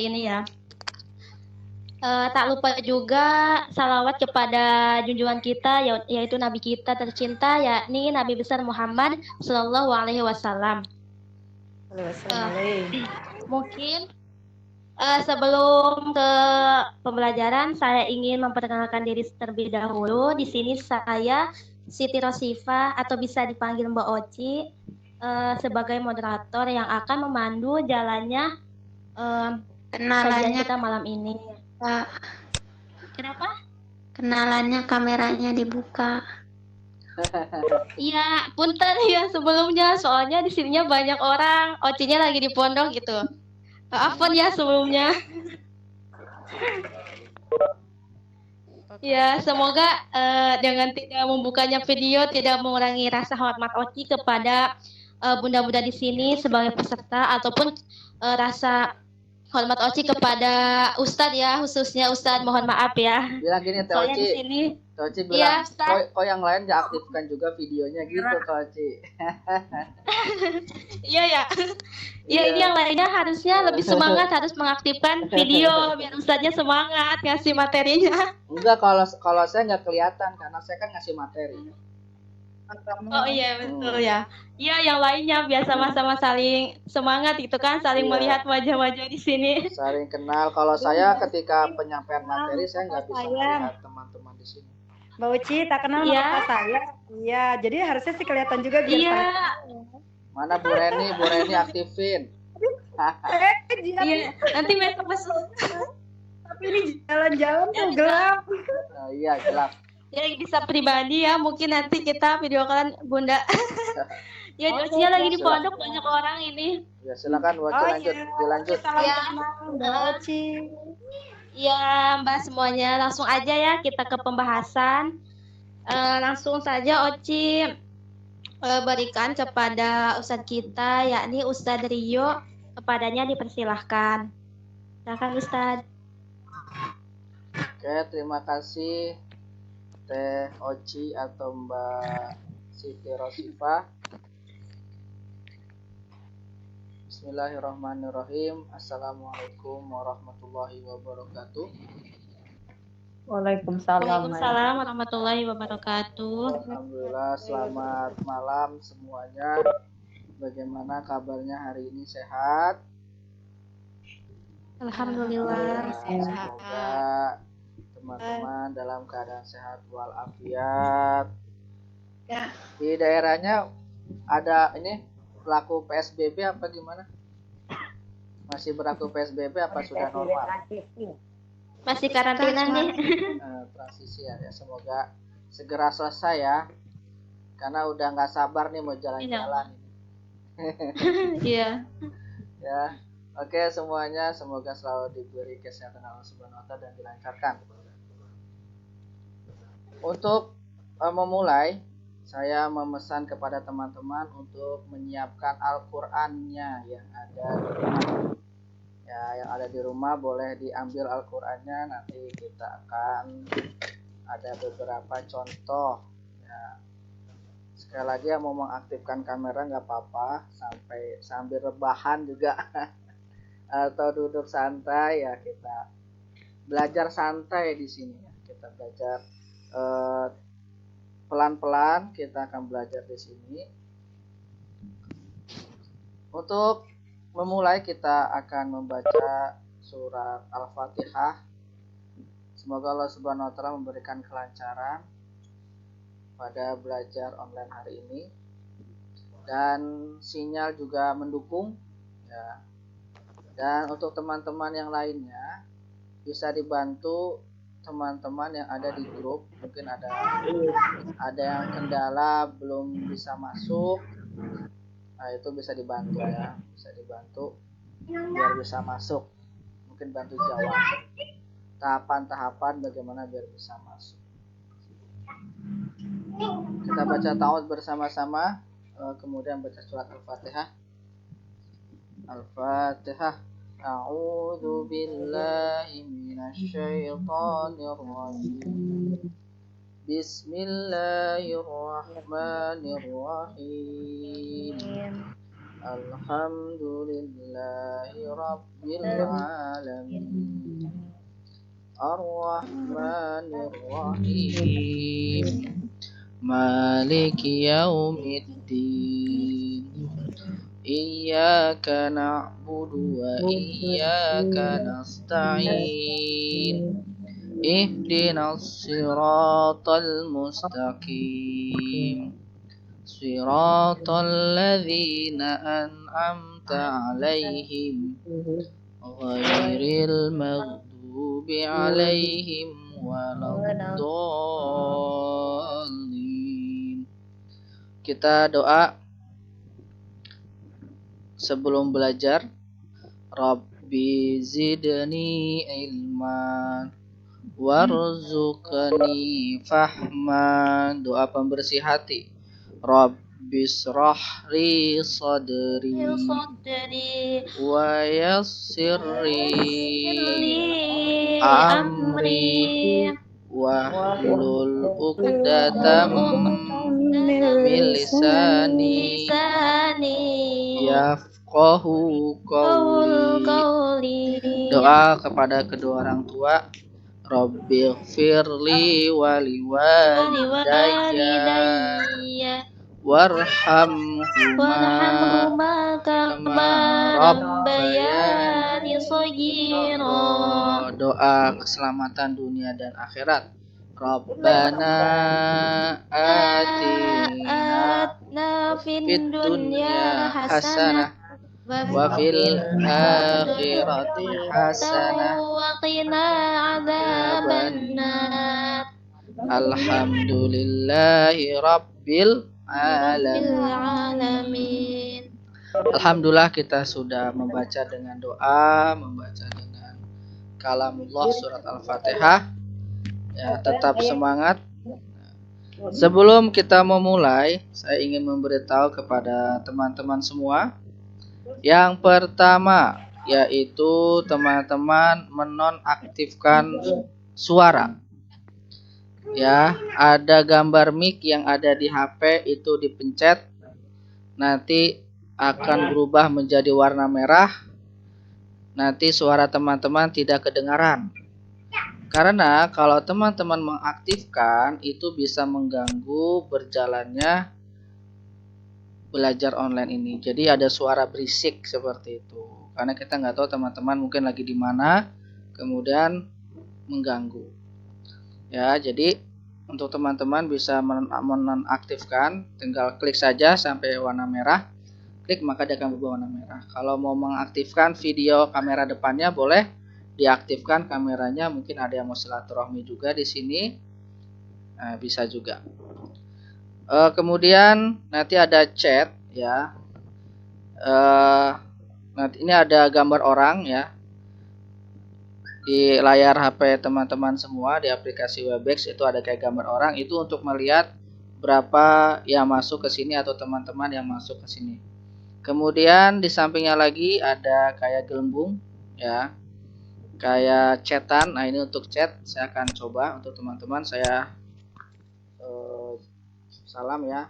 hari ini ya. Tak lupa juga salawat kepada junjungan kita yaitu Nabi kita tercinta yakni Nabi besar Muhammad Sallallahu Alaihi Wasallam. Mungkin sebelum ke pembelajaran saya ingin memperkenalkan diri terlebih dahulu. Di sini saya Siti Rosifa atau bisa dipanggil Mbak Oci sebagai moderator yang akan memandu jalannya kajian kita malam ini. Pak, Kenapa? kenalannya kameranya dibuka. Iya, punten ya sebelumnya soalnya di sininya banyak orang, Ocinya lagi di pondok gitu. Maafkan ya sebelumnya. Ya, semoga dengan tidak membukanya video tidak mengurangi rasa hormat Oci kepada bunda-bunda di sini sebagai peserta ataupun rasa hormat Oci kepada Ustadz ya, khususnya Ustadz mohon maaf ya. Bilang gini Teh Soalnya Oci. di sini Teh Oci bilang, iya, Ustadz. kok yang lain gak aktifkan juga videonya gitu Teh Oci. Iya ya. Ya ini yang lainnya harusnya lebih semangat harus mengaktifkan video biar Ustadznya semangat ngasih materinya. Enggak, kalau saya nggak kelihatan karena saya kan ngasih materi. Oh iya betul ya. Iya yang lainnya biasa sama-sama saling semangat gitu kan, saling melihat wajah-wajah di sini. Saling kenal. Kalau saya ketika penyampaian materi saya nggak bisa melihat teman-teman di sini. Mbak Uci tak kenal sama kakak saya. Iya, jadi harusnya sih kelihatan juga biar Iya. Mana Bu Reni aktifin. Iya, nanti besok besok. Tapi ini jalan-jalan tuh gelap. Nah, iya gelap. Ya bisa pribadi ya, mungkin nanti kita video kalian Bunda. Ya Ocinya lagi di pondok banyak orang ini. Ya silakan Bu Oci dilanjut. Ya, Mbak Uci. Ya Mbak semuanya, langsung aja ya kita ke pembahasan. Langsung saja Oci berikan kepada Ustadz kita yakni Ustadz Rio, kepadanya dipersilahkan. Silakan Ustadz. Oke, terima kasih Teh Oci atau Mbak Siti Rosifa. Bismillahirrahmanirrahim. Assalamualaikum warahmatullahi wabarakatuh. Waalaikumsalam warahmatullahi wabarakatuh. Alhamdulillah, selamat malam semuanya. Bagaimana kabarnya hari ini, sehat? Alhamdulillah. Semoga teman-teman dalam keadaan sehat walafiat. Ya. Di daerahnya ada ini berlaku PSBB apa gimana? Masih berlaku PSBB apa sudah normal? Masih karantina nih. Transisi ya, semoga segera selesai ya. Karena udah nggak sabar nih mau jalan-jalan. Iya. Ya. Oke semuanya, semoga selalu diberi kesehatan Allah Subhanahu wa taala dan dilancarkan. Untuk memulai, saya memesan kepada teman-teman untuk menyiapkan Al-Qur'annya yang ada di rumah. Ya, yang ada di rumah boleh diambil Al-Qur'annya, nanti kita akan ada beberapa contoh. Ya. Sekali lagi yang mau mengaktifkan kamera nggak apa-apa, sambil rebahan juga. Atau duduk santai ya, kita belajar santai di sini ya. Kita belajar pelan-pelan, kita akan belajar di sini. Untuk memulai kita akan membaca surat Al-Fatihah. Semoga Allah Subhanahu wa taala memberikan kelancaran pada belajar online hari ini dan sinyal juga mendukung ya. Dan untuk teman-teman yang lainnya bisa dibantu teman-teman yang ada di grup, mungkin ada yang kendala belum bisa masuk, nah itu bisa dibantu ya, bisa dibantu biar bisa masuk, mungkin bantu jawab tahapan-tahapan bagaimana biar bisa masuk. Kita baca ta'awudz bersama-sama, kemudian baca surat Al-Fatihah. Al-Fatihah. A'udzu billahi minasy syaithanir rajim. Bismillahirrahmanirrahim. Alhamdulillahi rabbil alamin. Ar-Rahmanir Rahim. Maliki Yaumiddin. Iyyaka na'budu wa iyyaka nasta'in. Ihdinas siratal mustaqim. Siratal ladzina an'amta 'alaihim ghairil maghdubi 'alaihim waladdallin. Kita doa sebelum belajar. Rabbi zidni ilman warzuqni fahman. Doa pembersih hati. Rabbi shrahli sadri wa yassirli amri wahlul 'uqdatam min lisani yafqahu qawli. Doa kepada kedua orang tua. Rabbighfirli waliwalidayya warhamhuma kama rabbayani shaghira. Doa keselamatan dunia dan akhirat. Rabbana atina fid dunya hasanah wa fil akhirati hasanah wa qina adzabannar. Alhamdulillahi rabbil alamin. Alhamdulillah kita sudah membaca dengan doa, membaca dengan kalamullah surat Al-Fatihah. Ya, tetap semangat. Sebelum kita memulai, saya ingin memberitahu kepada teman-teman semua. Yang pertama, yaitu teman-teman menonaktifkan suara. Ya, ada gambar mic yang ada di HP itu dipencet. Nanti akan berubah menjadi warna merah. Nanti suara teman-teman tidak kedengaran. Karena kalau teman-teman mengaktifkan itu bisa mengganggu berjalannya belajar online ini. Jadi ada suara berisik seperti itu. Karena kita nggak tahu teman-teman mungkin lagi di mana, kemudian mengganggu. Ya, jadi untuk teman-teman bisa menonaktifkan, tinggal klik saja sampai warna merah. Klik maka dia akan berubah warna merah. Kalau mau mengaktifkan video kamera depannya boleh diaktifkan kameranya, mungkin ada yang mau silaturahmi juga di sini, nah, bisa juga. Kemudian nanti ada chat ya. Nanti ini ada gambar orang ya di layar HP teman-teman semua. Di aplikasi Webex itu ada kayak gambar orang, itu untuk melihat berapa yang masuk ke sini atau teman-teman yang masuk ke sini. Kemudian di sampingnya lagi ada kayak gelembung ya, kayak chatan. Nah, ini untuk chat. Saya akan coba untuk teman-teman. Saya salam ya.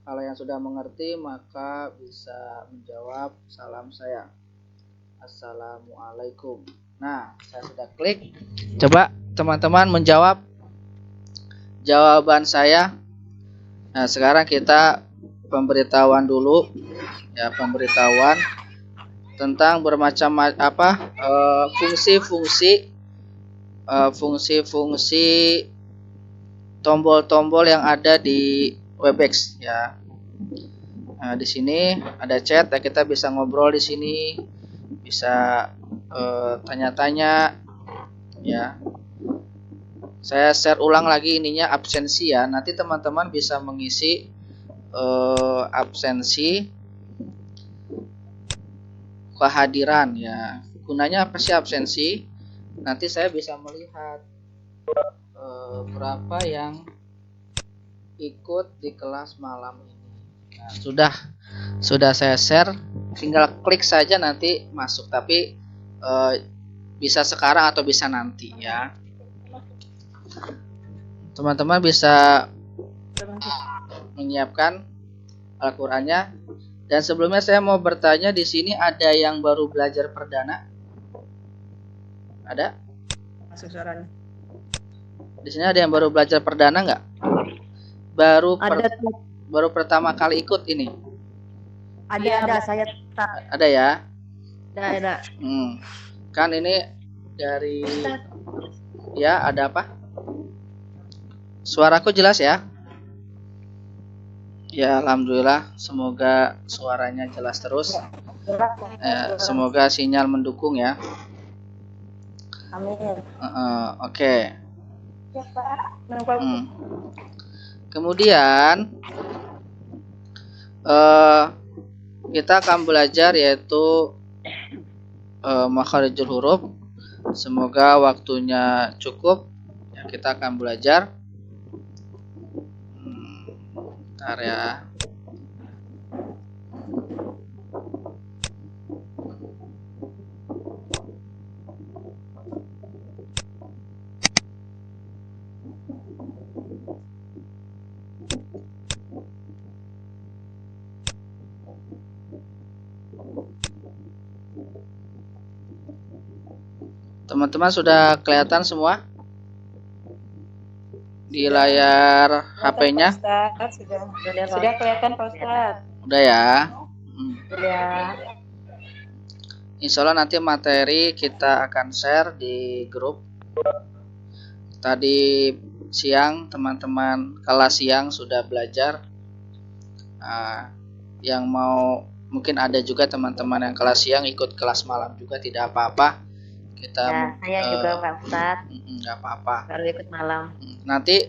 Kalau yang sudah mengerti maka bisa menjawab salam saya. Assalamualaikum. Nah, saya sudah klik. Coba teman-teman menjawab jawaban saya. Nah, sekarang kita pemberitahuan dulu ya, pemberitahuan tentang bermacam fungsi-fungsi tombol-tombol yang ada di Webex ya. Nah, di sini ada chat ya, kita bisa ngobrol di sini, bisa tanya-tanya ya. Saya share ulang lagi ininya absensi ya. Nanti teman-teman bisa mengisi absensi kehadiran ya. Gunanya apa sih absensi? Nanti saya bisa melihat berapa yang ikut di kelas malam ini. Nah, sudah saya share, tinggal klik saja nanti masuk. Tapi bisa sekarang atau bisa nanti ya. Teman-teman bisa menyiapkan Al-Qur'annya. Dan sebelumnya saya mau bertanya, di sini ada yang baru belajar perdana? Ada? suaranya. Di sini ada yang baru belajar perdana nggak? Ada Baru pertama kali ikut ini. ada saya tak Ada ya? ada. Kan ini dari ya, ada apa? Suaraku jelas ya? Ya, alhamdulillah. Semoga suaranya jelas terus. Semoga sinyal mendukung ya. Amin. Oke. Ya, Pak. Kemudian kita akan belajar yaitu makharijul huruf. Semoga waktunya cukup ya, kita akan belajar. Bentar ya. Teman-teman sudah kelihatan semua di layar HP-nya? Sudah kelihatan Pak Ustadz. Udah ya. Sudah. Insya Allah nanti materi kita akan share di grup. Tadi siang teman-teman kelas siang sudah belajar. Yang mau, mungkin ada juga teman-teman yang kelas siang ikut kelas malam juga, tidak apa-apa. Kita Saya juga Pak Ustadz. Nggak apa-apa. Baru ikut malam. Nanti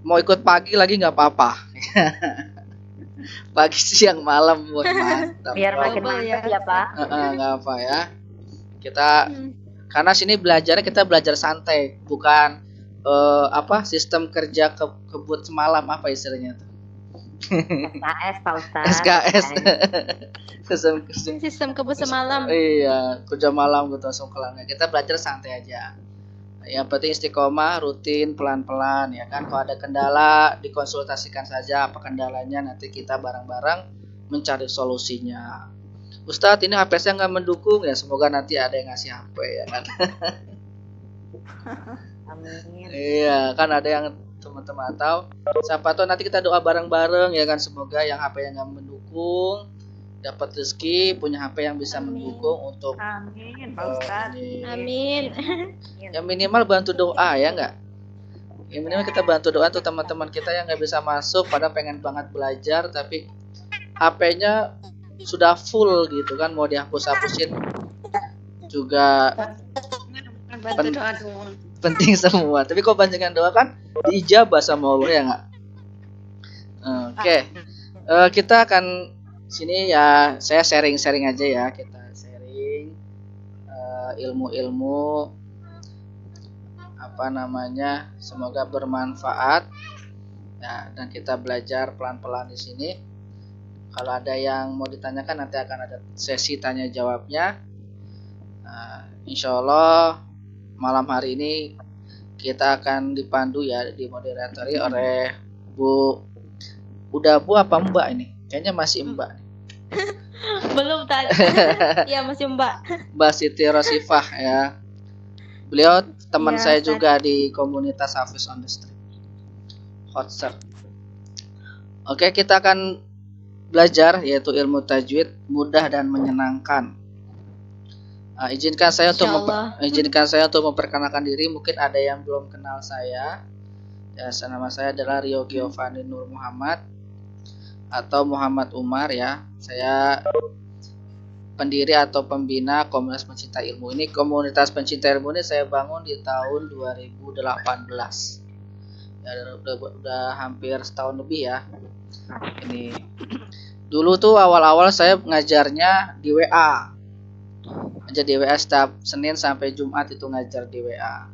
mau ikut pagi lagi nggak apa-apa. Pagi, siang, malam, buat mantap. Biar makin mantap ya Pak. Nggak apa ya. Kita karena sini belajarnya kita belajar santai, bukan sistem kerja kebut semalam, apa istilahnya tuh? SKS Pak Ustadz. SKS. Sistem kebut semalam. Iya, kerja malam gitu langsung kelar. Kita belajar santai aja. Yang penting istiqomah, rutin, pelan-pelan ya kan. Kalau ada kendala dikonsultasikan saja apa kendalanya, nanti kita bareng-bareng mencari solusinya. Ustadz, ini HP saya nggak mendukung ya, semoga nanti ada yang ngasih HP ya kan. Amin. Iya, kan ada yang teman-teman tahu. Siapa tahu nanti kita doa bareng-bareng ya kan, semoga yang HP yang nggak mendukung dapat rezeki, punya HP yang bisa mendukung untuk Amin Pak Ustadz. Amin. Ya minimal bantu doa ya enggak? Ya minimal kita bantu doa tuh teman-teman kita yang nggak bisa masuk pada pengen banget belajar tapi HP-nya sudah full gitu kan, mau dihapus-hapusin juga penting semua. Tapi kok banyakan doa kan diijabah sama Allah ya enggak? Oke. Kita akan sini ya, saya sharing aja ya, kita sharing ilmu-ilmu apa namanya, semoga bermanfaat ya, dan kita belajar pelan-pelan di sini. Kalau ada yang mau ditanyakan nanti akan ada sesi tanya jawabnya. Insya Allah malam hari ini kita akan dipandu ya, dimoderatori oleh Bu. Udah Bu apa Mbak ini? Kayaknya masih Mbak. Belum tadi. Iya masih Mbak. Mbak Siti Rosifah ya. Beliau teman Ya, saya Ustaz. juga di komunitas Hafiz on the Street. Hotstart. Oke, kita akan belajar yaitu ilmu tajwid mudah dan menyenangkan. Izinkan saya untuk memperkenalkan diri. Mungkin ada yang belum kenal saya. Ya, nama saya adalah Rio Giovanni Nur Muhammad atau Muhammad Umar ya. Saya pendiri atau pembina komunitas pencinta ilmu ini. Komunitas pencinta ilmu ini saya bangun di tahun 2018. Ya, udah hampir setahun lebih ya. Ini dulu tuh awal-awal saya ngajarnya di WA. Ngajar di WA setiap Senin sampai Jumat itu ngajar di WA.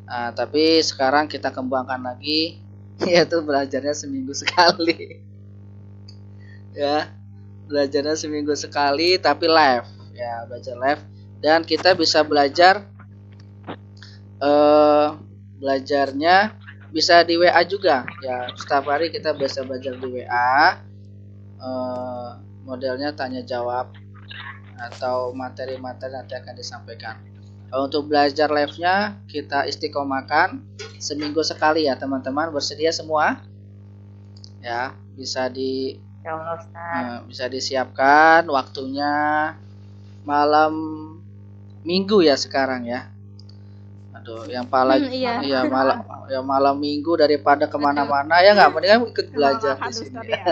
Nah, tapi sekarang kita kembangkan lagi, yaitu belajarnya seminggu sekali. Ya, belajarnya seminggu sekali tapi live. Ya, belajar live dan kita bisa belajar belajarnya bisa di WA juga. Ya, setiap hari kita bisa belajar di WA. Modelnya tanya jawab atau materi-materi nanti akan disampaikan. Untuk belajar live-nya kita istiqomahkan seminggu sekali ya teman-teman. Bersedia semua? Ya, Ya Allah Ustaz. bisa disiapkan waktunya malam Minggu ya sekarang ya. Aduh, yang Iya. ya malam Minggu daripada kemana-mana ya nggak, mendingan ikut belajar di sini. Ustaz ya.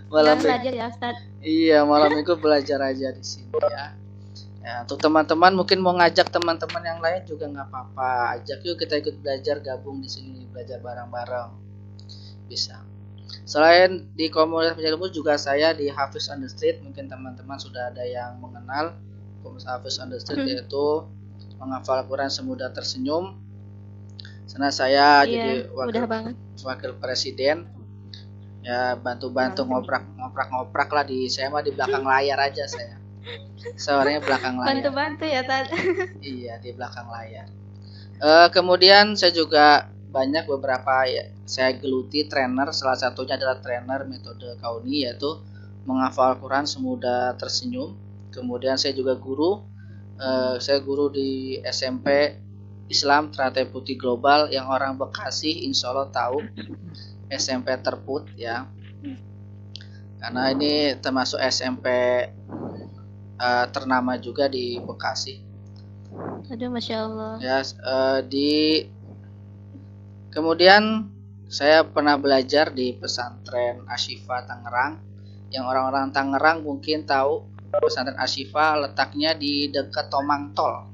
Malam Jangan belajar ya Ustaz. Iya, malam Minggu belajar aja di sini ya. Ya, untuk teman-teman mungkin mau ngajak teman-teman yang lain juga nggak apa-apa. Ajak yuk kita ikut belajar, gabung di sini, belajar bareng-bareng. Bisa. Selain di komunitas pencari ilmu juga saya di Hafiz on the Street. Mungkin teman-teman sudah ada yang mengenal komunitas Hafiz on the Street, yaitu menghafal Quran semudah tersenyum. Sana saya jadi mudah banget. wakil presiden. Ya bantu-bantu ngoprak lah saya mah di belakang layar aja saya. Suaranya belakang layar. Bantu-bantu ya Tad. Iya, di belakang layar. Kemudian saya juga banyak beberapa ya, saya geluti trainer, salah satunya adalah trainer metode Kauni, yaitu menghafal Quran semudah tersenyum. Kemudian saya juga guru, saya guru di SMP Islam Ternate Putih Global yang orang Bekasi insya Allah tahu, SMP terput ya, karena ini termasuk SMP ternama juga di Bekasi. Aduh, Masya Allah. Ya, kemudian saya pernah belajar di pesantren Ashifa Tangerang. Yang orang-orang Tangerang mungkin tahu pesantren Ashifa letaknya di dekat Tomang Tol.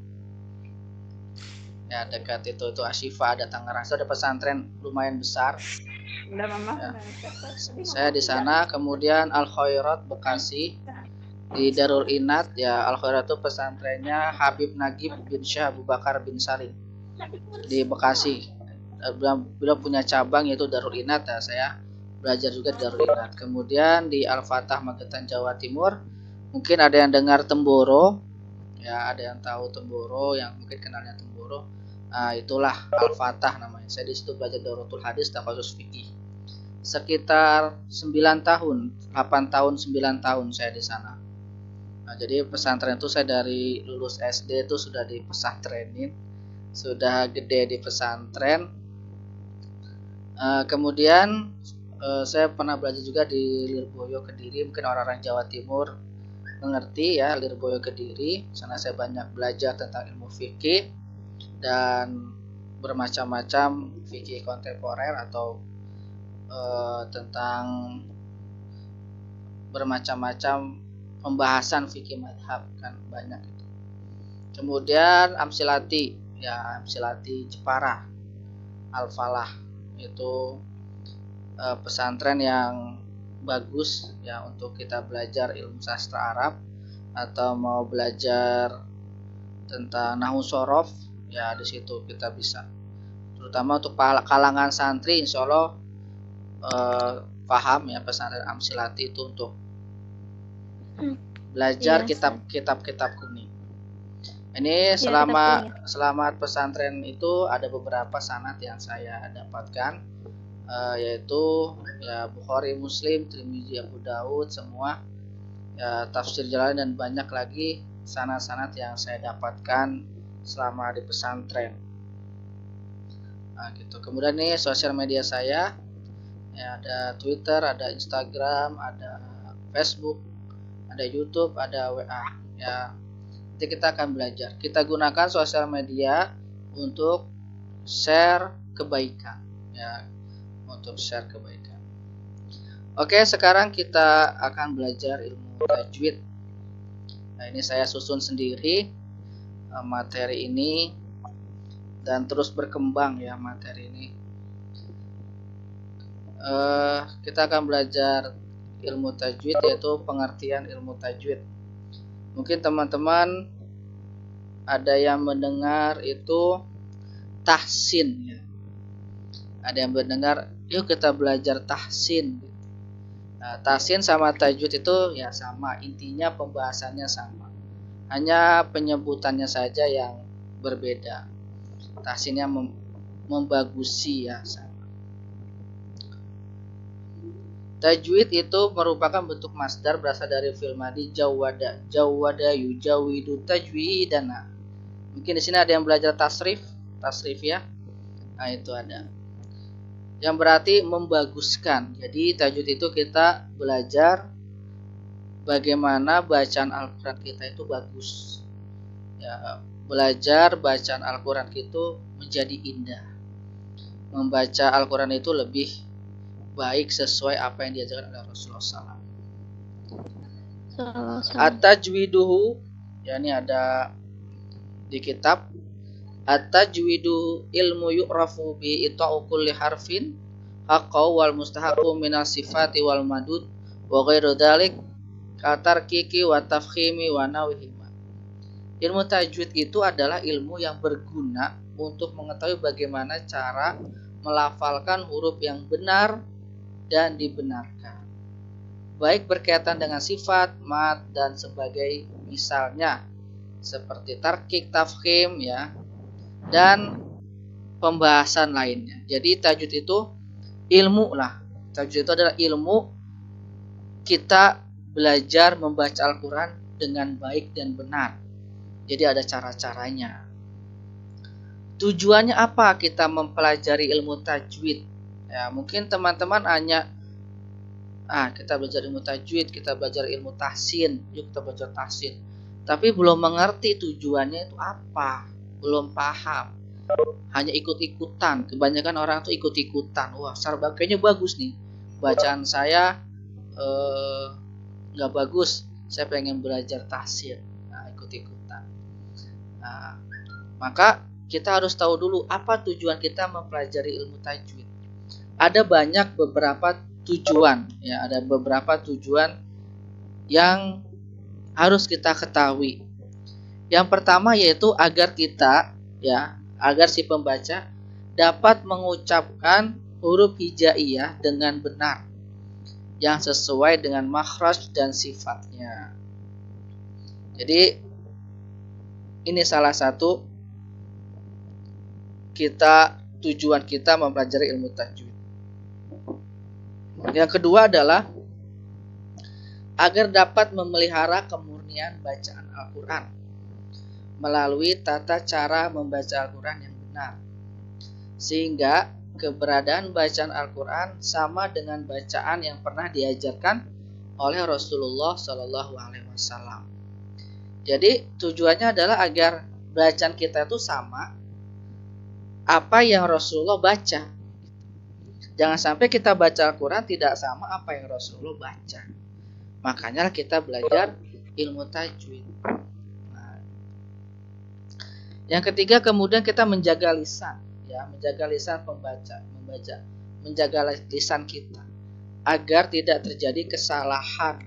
Ya, dekat itu Ashifa ada Tangerang. Itu ada pesantren lumayan besar. Udah Mama. Ya. Saya di sana, kemudian Al Khairat Bekasi. Di Darul Inat ya, Al Khairat itu pesantrennya Habib Nagib bin Syah Abu Bakar bin Salim di Bekasi. Beliau punya cabang yaitu Darul Inat ya, saya belajar juga di Darul Inat. Kemudian di Al Fatah Magetan Jawa Timur, mungkin ada yang dengar Temboro ya, ada yang tahu Temboro, yang mungkin kenalnya Temboro. Nah, itulah Al Fatah namanya. Saya di situ belajar Dorotul Hadis dan khusus fikih. Sekitar 9 tahun, 8 tahun, 9 tahun saya di sana. Nah, jadi pesantren itu saya dari lulus SD itu sudah di pesantrenin, sudah gede di pesantren. Kemudian saya pernah belajar juga di Lirboyo Kediri, mungkin orang-orang Jawa Timur mengerti ya Lirboyo Kediri. Sana saya banyak belajar tentang ilmu fikih dan bermacam-macam fikih kontemporer atau tentang bermacam-macam pembahasan fikih madhab, kan banyak itu. Kemudian Amsilati ya, Amsilati Jepara Al Falah itu pesantren yang bagus ya untuk kita belajar ilmu sastra Arab atau mau belajar tentang nahwu sorof ya, di situ kita bisa. Terutama untuk kalangan santri insya Allah paham ya pesantren Amsilati itu untuk belajar kitab-kitab kuning. Ini selamat pesantren itu ada beberapa sanad yang saya dapatkan, yaitu ya Bukhari, Muslim, Tirmidzi, Abu Daud, semua ya, tafsir Jalalain dan banyak lagi sanad-sanad yang saya dapatkan selama di pesantren. Nah, gitu. Kemudian nih sosial media saya ya, ada Twitter, ada Instagram, ada Facebook, ada YouTube, ada WA ya. Nanti kita akan belajar. Kita gunakan sosial media untuk share kebaikan ya, untuk share kebaikan. Oke, sekarang kita akan belajar ilmu tajwid. Nah, ini saya susun sendiri materi ini dan terus berkembang ya materi ini. Kita akan belajar ilmu tajwid, yaitu pengertian ilmu tajwid. Mungkin teman-teman ada yang mendengar itu tahsin ya. Ada yang mendengar, yuk kita belajar tahsin. Nah, tahsin sama tajwid itu ya sama, intinya pembahasannya sama. Hanya penyebutannya saja yang berbeda. Tahsinnya membagusi ya sama. Tajwid itu merupakan bentuk masdar berasal dari fi'il madi jawwada. Jawwada yujawidu tajwidana. Mungkin di sini ada yang belajar tasrif ya. Nah, itu ada. Yang berarti membaguskan. Jadi tajwid itu kita belajar bagaimana bacaan Al-Qur'an kita itu bagus. Ya, belajar bacaan Al-Qur'an itu menjadi indah. Membaca Al-Qur'an itu lebih baik sesuai apa yang diajarkan oleh Rasulullah SAW. At-tajwiduhu, ya ini ada di kitab. At-tajwidu ilmu yu'rafu bi ita'u kulli harfin haqqau wal mustahaqu minal sifati wal madud wa ghairu dzalik katarkiki wa tafkhimi wa nawhima. Ilmu tajwid itu adalah ilmu yang berguna untuk mengetahui bagaimana cara melafalkan huruf yang benar dan dibenarkan, baik berkaitan dengan sifat, mad, dan sebagai misalnya seperti tarkik, tafkhim, ya, dan pembahasan lainnya. Jadi tajwid itu ilmu lah. Tajwid itu adalah ilmu kita belajar membaca Al-Quran dengan baik dan benar. Jadi ada cara-caranya. Tujuannya apa kita mempelajari ilmu tajwid? Ya, mungkin teman-teman hanya kita belajar ilmu tajwid, kita belajar ilmu tahsin, yuk kita belajar tahsin. Tapi belum mengerti tujuannya itu apa, belum paham. Hanya ikut-ikutan. Kebanyakan orang tuh ikut-ikutan. Wah, kayaknya bagus nih. Bacaan saya nggak bagus. Saya pengen belajar tahsin. Nah, ikut-ikutan. Nah, maka kita harus tahu dulu apa tujuan kita mempelajari ilmu tajwid. Ada beberapa tujuan, ya, ada beberapa tujuan yang harus kita ketahui. Yang pertama yaitu agar kita, ya, agar si pembaca dapat mengucapkan huruf hijaiyah dengan benar, yang sesuai dengan makhraj dan sifatnya. Jadi ini salah satu tujuan kita mempelajari ilmu tajwid. Yang kedua adalah agar dapat memelihara kemurnian bacaan Al-Quran melalui tata cara membaca Al-Quran yang benar, sehingga keberadaan bacaan Al-Quran sama dengan bacaan yang pernah diajarkan oleh Rasulullah SAW. Jadi tujuannya adalah agar bacaan kita itu sama apa yang Rasulullah baca. Jangan sampai kita baca Al-Quran tidak sama apa yang Rasulullah baca. Makanya kita belajar ilmu tajwid. Nah, yang ketiga kemudian kita menjaga lisan, ya, menjaga lisan membaca, menjaga lisan kita agar tidak terjadi kesalahan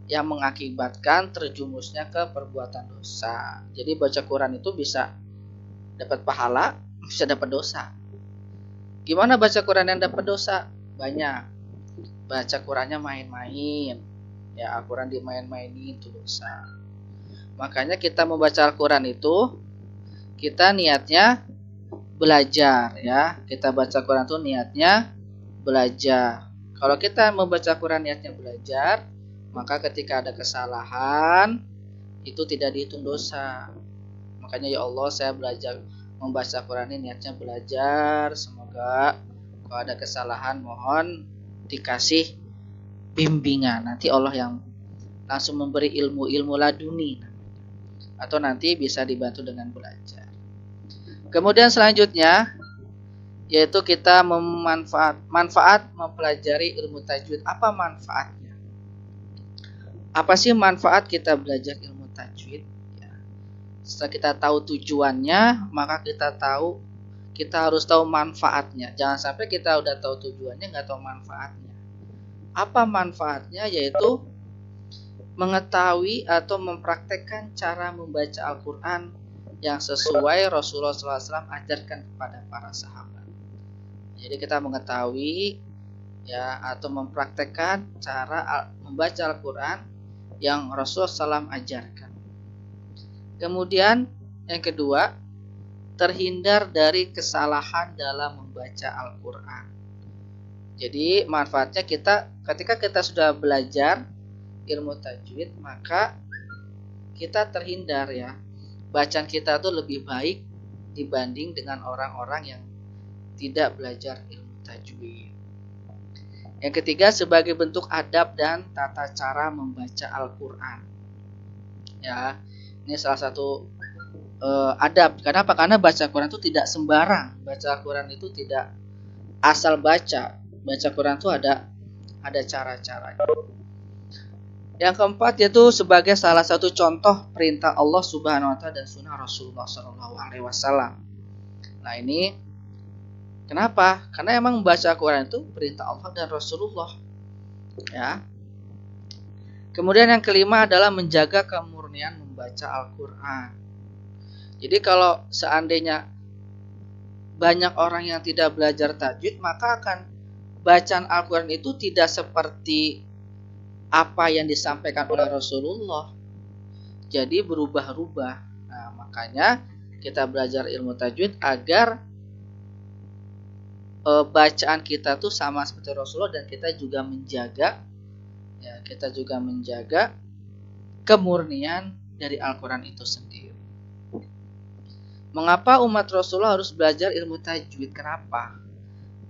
yang mengakibatkan terjumusnya ke perbuatan dosa. Jadi baca Quran itu bisa dapat pahala, bisa dapat dosa. Gimana baca Quran yang dapat dosa? Banyak. Baca Qurannya main-main, ya, Al-Quran dimain-mainin itu dosa. Makanya kita membaca Al-Quran itu kita niatnya belajar, ya. Kita baca Quran itu niatnya belajar. Kalau kita membaca Quran niatnya belajar, maka ketika ada kesalahan itu tidak dihitung dosa. Makanya ya Allah, saya belajar membaca Quran ini niatnya belajar. Semoga kalau ada kesalahan mohon dikasih bimbingan. Nanti Allah yang langsung memberi ilmu laduni, atau nanti bisa dibantu dengan belajar. Kemudian selanjutnya yaitu kita manfaat mempelajari ilmu tajwid. Apa manfaatnya? Apa sih manfaat kita belajar ilmu tajwid? Ya. Setelah kita tahu tujuannya, maka kita harus tahu manfaatnya. Jangan sampai kita udah tahu tujuannya nggak tahu manfaatnya. Apa manfaatnya? Yaitu mengetahui atau mempraktekkan cara membaca Al-Quran yang sesuai Rasulullah SAW ajarkan kepada para sahabat. Jadi kita mengetahui, ya, atau mempraktekkan cara membaca Al-Quran yang Rasulullah SAW ajarkan. Kemudian yang kedua, terhindar dari kesalahan dalam membaca Al-Quran. Jadi manfaatnya ketika kita sudah belajar ilmu tajwid, maka kita terhindar ya, bacaan kita tuh lebih baik dibanding dengan orang-orang yang tidak belajar ilmu tajwid. Yang ketiga, sebagai bentuk adab dan tata cara membaca Al-Quran. Ya, ini salah satu adab. Kenapa? Karena baca Quran itu tidak sembarang. Baca Quran itu tidak asal baca. Baca Quran itu ada cara-caranya. Yang keempat yaitu sebagai salah satu contoh perintah Allah Subhanahu wa taala dan sunnah Rasulullah Shallallahu alaihi wasallam. Nah, ini kenapa? Karena emang membaca Quran itu perintah Allah dan Rasulullah. Ya. Kemudian yang kelima adalah menjaga kemurnian membaca Al-Quran. Jadi kalau seandainya banyak orang yang tidak belajar tajwid, maka akan bacaan Al-Quran itu tidak seperti apa yang disampaikan oleh Rasulullah. Jadi berubah-ubah. Nah, makanya kita belajar ilmu tajwid agar bacaan kita tuh sama seperti Rasulullah, dan kita juga menjaga kemurnian dari Al-Quran itu sendiri. Mengapa umat Rasulullah harus belajar ilmu tajwid?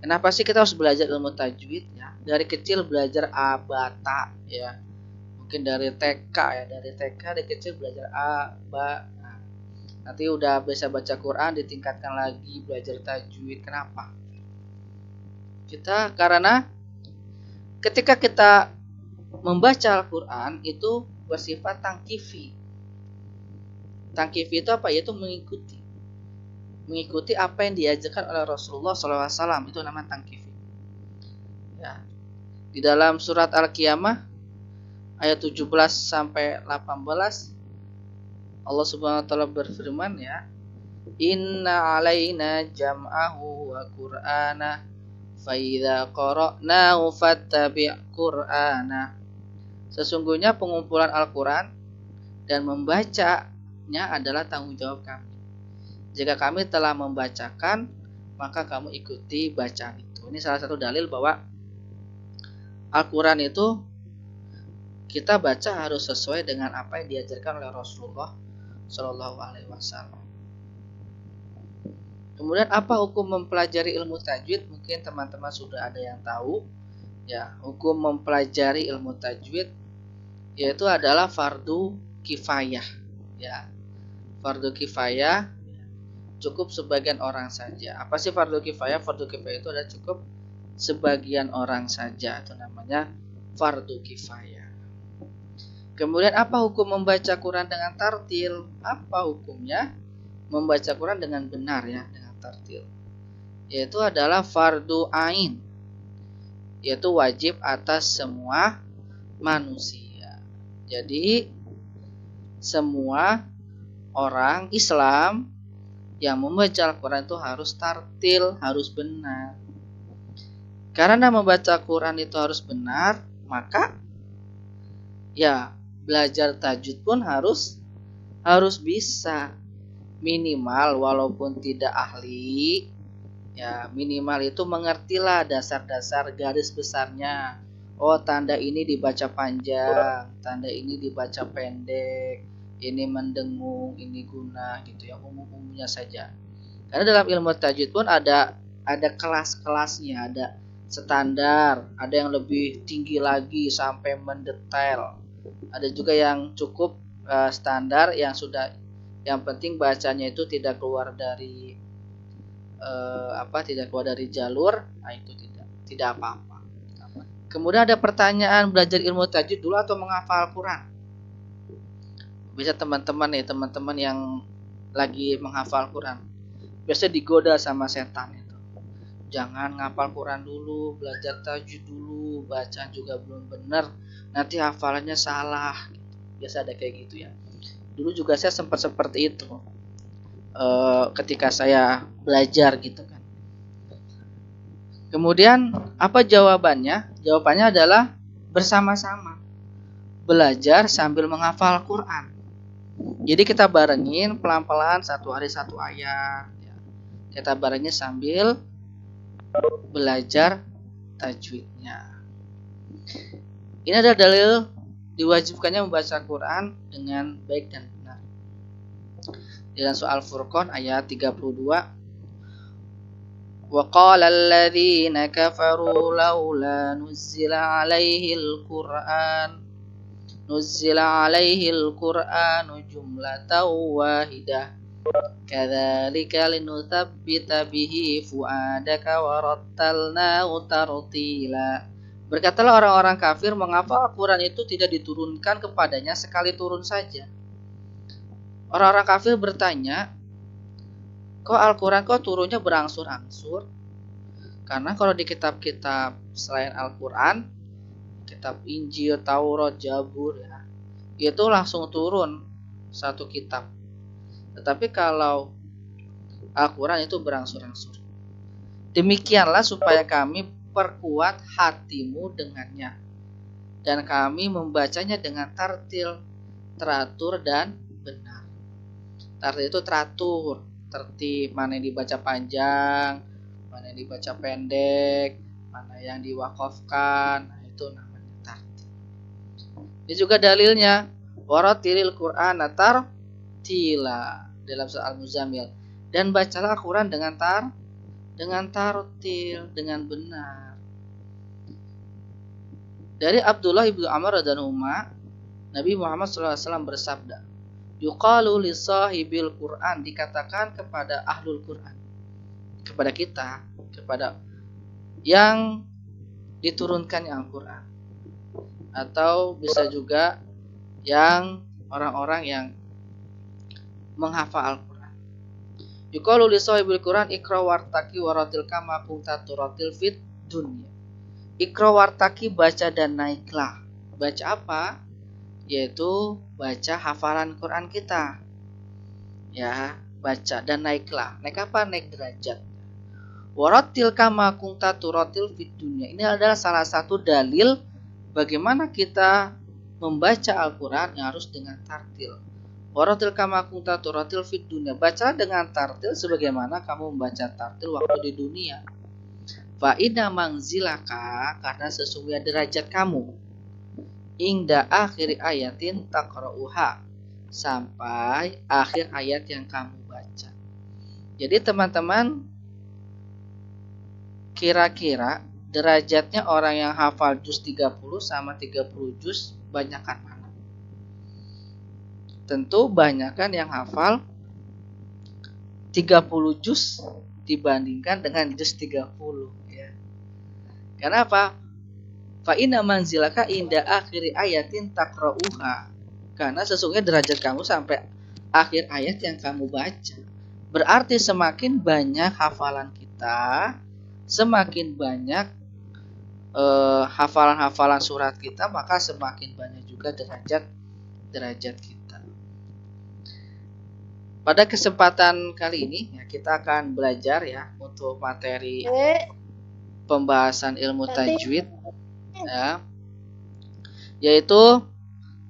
Kenapa sih kita harus belajar ilmu tajwid ya? Dari kecil belajar a, ba, ta ya. Mungkin dari TK ya, dari kecil belajar a, ba. Nah, nanti udah bisa baca Quran, ditingkatkan lagi belajar tajwid. Kenapa? Karena ketika kita membaca Al-Quran itu bersifat tangkifi. Tangkifi itu apa? Yaitu mengikuti apa yang diajarkan oleh Rasulullah SAW. Itu namanya tangkifi. Ya. Di dalam surat Al-Qiyamah ayat 17 sampai 18 Allah Subhanahu wa taala berfirman ya, Inna alaina jam'ahu wa qur'ana fa idza qara'nahu fattabi' qur'ana. Sesungguhnya pengumpulan Al-Quran dan membacanya adalah tanggung jawab kami. Jika kami telah membacakan, maka kamu ikuti bacaan itu. Ini salah satu dalil bahwa Al-Quran itu kita baca harus sesuai dengan apa yang diajarkan oleh Rasulullah Shallallahu alaihi wasallam. Kemudian apa hukum mempelajari ilmu tajwid? Mungkin teman-teman sudah ada yang tahu. Ya, hukum mempelajari ilmu tajwid yaitu adalah fardu kifayah. Ya, fardu kifayah cukup sebagian orang saja. Apa sih fardu kifayah? Fardu kifayah itu adalah cukup sebagian orang saja. Itu namanya fardu kifayah. Kemudian apa hukum membaca Quran dengan tartil? Apa hukumnya membaca Quran dengan benar ya, dengan tartil? Yaitu adalah fardu ain. Yaitu wajib atas semua manusia. Jadi semua orang Islam yang membaca Al-Quran itu harus tartil, harus benar. Karena membaca Quran itu harus benar, maka ya belajar tajwid pun harus bisa. Minimal walaupun tidak ahli, ya minimal itu mengertilah dasar-dasar garis besarnya. Oh, tanda ini dibaca panjang, tanda ini dibaca pendek, ini mendengung, ini guna gitu ya, umum-umumnya saja. Karena dalam ilmu tajwid pun ada kelas-kelasnya, ada standar, ada yang lebih tinggi lagi sampai mendetail. Ada juga yang cukup standar, yang penting bacanya itu tidak keluar dari jalur. Nah, itu tidak apa-apa. Kemudian ada pertanyaan, belajar ilmu tajwid dulu atau menghafal Al-Quran? Bisa teman-teman yang lagi menghafal Quran biasa digoda sama setan itu. Jangan ngapal Quran dulu, belajar tajwid dulu, bacaan juga belum benar, nanti hafalannya salah. Biasa ada kayak gitu ya. Dulu juga saya sempat seperti itu ketika saya belajar gitu kan. Kemudian apa jawabannya? Jawabannya adalah bersama-sama belajar sambil menghafal Quran. Jadi kita barengin pelan-pelan, satu hari satu ayat ya. Kita barengin sambil belajar tajwidnya. Ini adalah dalil diwajibkannya membaca Quran dengan baik dan benar. Dalam surah Al-Furqan ayat 32, wa qala alladziina kafaru laula nuzzila 'alaihil Qur'anu jumlatan wahidah kadzalika linutsabbita bihi fuadaka wa rattalnahu tartila. Berkatalah orang-orang kafir, mengapa Al-Quran itu tidak diturunkan kepadanya sekali turun saja? Orang-orang kafir bertanya, kok Al-Quran kok turunnya berangsur-angsur? Karena kalau di kitab-kitab selain Al-Quran, kitab Injil, Taurat, Zabur, ya, itu langsung turun satu kitab. Tetapi kalau Al-Quran itu berangsur-angsur. Demikianlah supaya kami perkuat hatimu dengannya, dan kami membacanya dengan tartil, teratur dan benar. Tartil itu teratur, tertib, mana yang dibaca panjang, mana yang dibaca pendek, mana yang diwakafkan, nah itu namanya tartil. Ini juga dalilnya, waratilil Qur'ana tartila dalam surah Al-Muzammil, dan bacalah Al-Quran dengan tartil, dengan benar. Dari Abdullah ibnu Amr radhiyallahu anhu, Nabi Muhammad SAW bersabda, yuqalu li sahibil Quran, dikatakan kepada ahlul Quran, kepada kita, kepada yang diturunkan Al-Quran, atau bisa juga yang orang-orang yang menghafal Al-Quran. Yuqalu li sahibil Quran ikra wartaki waratil kama kunta turatil fit dunya. Ikra wartaki, baca dan naiklah. Baca apa? Yaitu baca hafalan Quran kita. Ya, baca dan naiklah. Naik apa? Naik derajat. Waratil kama kunta turatil fit dunya. Ini adalah salah satu dalil bagaimana kita membaca Al-Quran yang harus dengan tartil. Waratil kama kunta turatil fid dunya. Baca dengan tartil sebagaimana kamu membaca tartil waktu di dunia. Fa inna manzilaka, karena sesungguhnya derajat kamu, inda akhir ayatin taqra'uha, sampai akhir ayat yang kamu baca. Jadi teman-teman, kira-kira derajatnya orang yang hafal juz 30 sama 30 juz banyakan mana? Tentu banyakkan yang hafal 30 juz dibandingkan dengan juz 30, ya. Karena apa? Fa inna manzilaka inda akhiri ayatin taqra'uha, karena sesungguhnya derajat kamu sampai akhir ayat yang kamu baca. Berarti semakin banyak hafalan kita, semakin banyak hafalan-hafalan surat kita, maka semakin banyak juga derajat kita. Pada kesempatan kali ini ya, kita akan belajar ya untuk materi pembahasan ilmu tajwid, ya, yaitu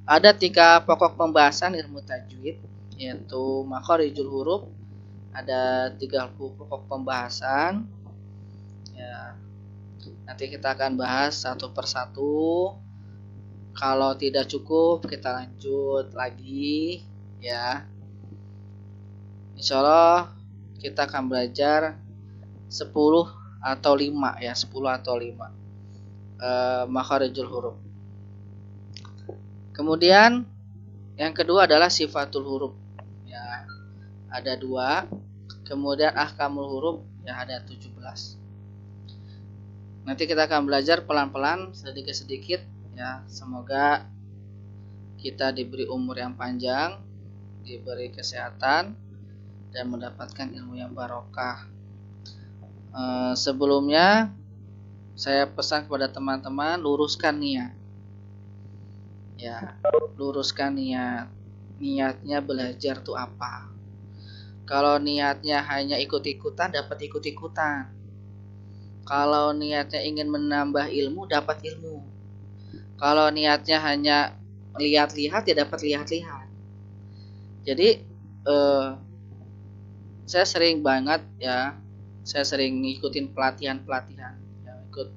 ada 3 pokok pembahasan ilmu tajwid, yaitu makharijul huruf, ada 3 pokok pembahasan, ya. Nanti kita akan bahas satu persatu. Kalau tidak cukup kita lanjut lagi, ya. Insyaallah kita akan belajar 10 atau 5 ya, 10 atau 5 makharijul huruf. Kemudian yang kedua adalah sifatul huruf, ya, ada 2. Kemudian ahkamul huruf, ya, ada 17. Nanti kita akan belajar pelan-pelan, sedikit-sedikit, ya. Semoga kita diberi umur yang panjang, diberi kesehatan, dan mendapatkan ilmu yang barokah. Sebelumnya saya pesan kepada teman-teman, luruskan niat, ya, luruskan niat. Niatnya belajar tuh apa? Kalau niatnya hanya ikut-ikutan, dapat ikut-ikutan. Kalau niatnya ingin menambah ilmu, dapat ilmu. Kalau niatnya hanya lihat-lihat, ya dapat lihat-lihat. Jadi saya sering banget ya, saya sering ngikutin pelatihan-pelatihan, ya, ikut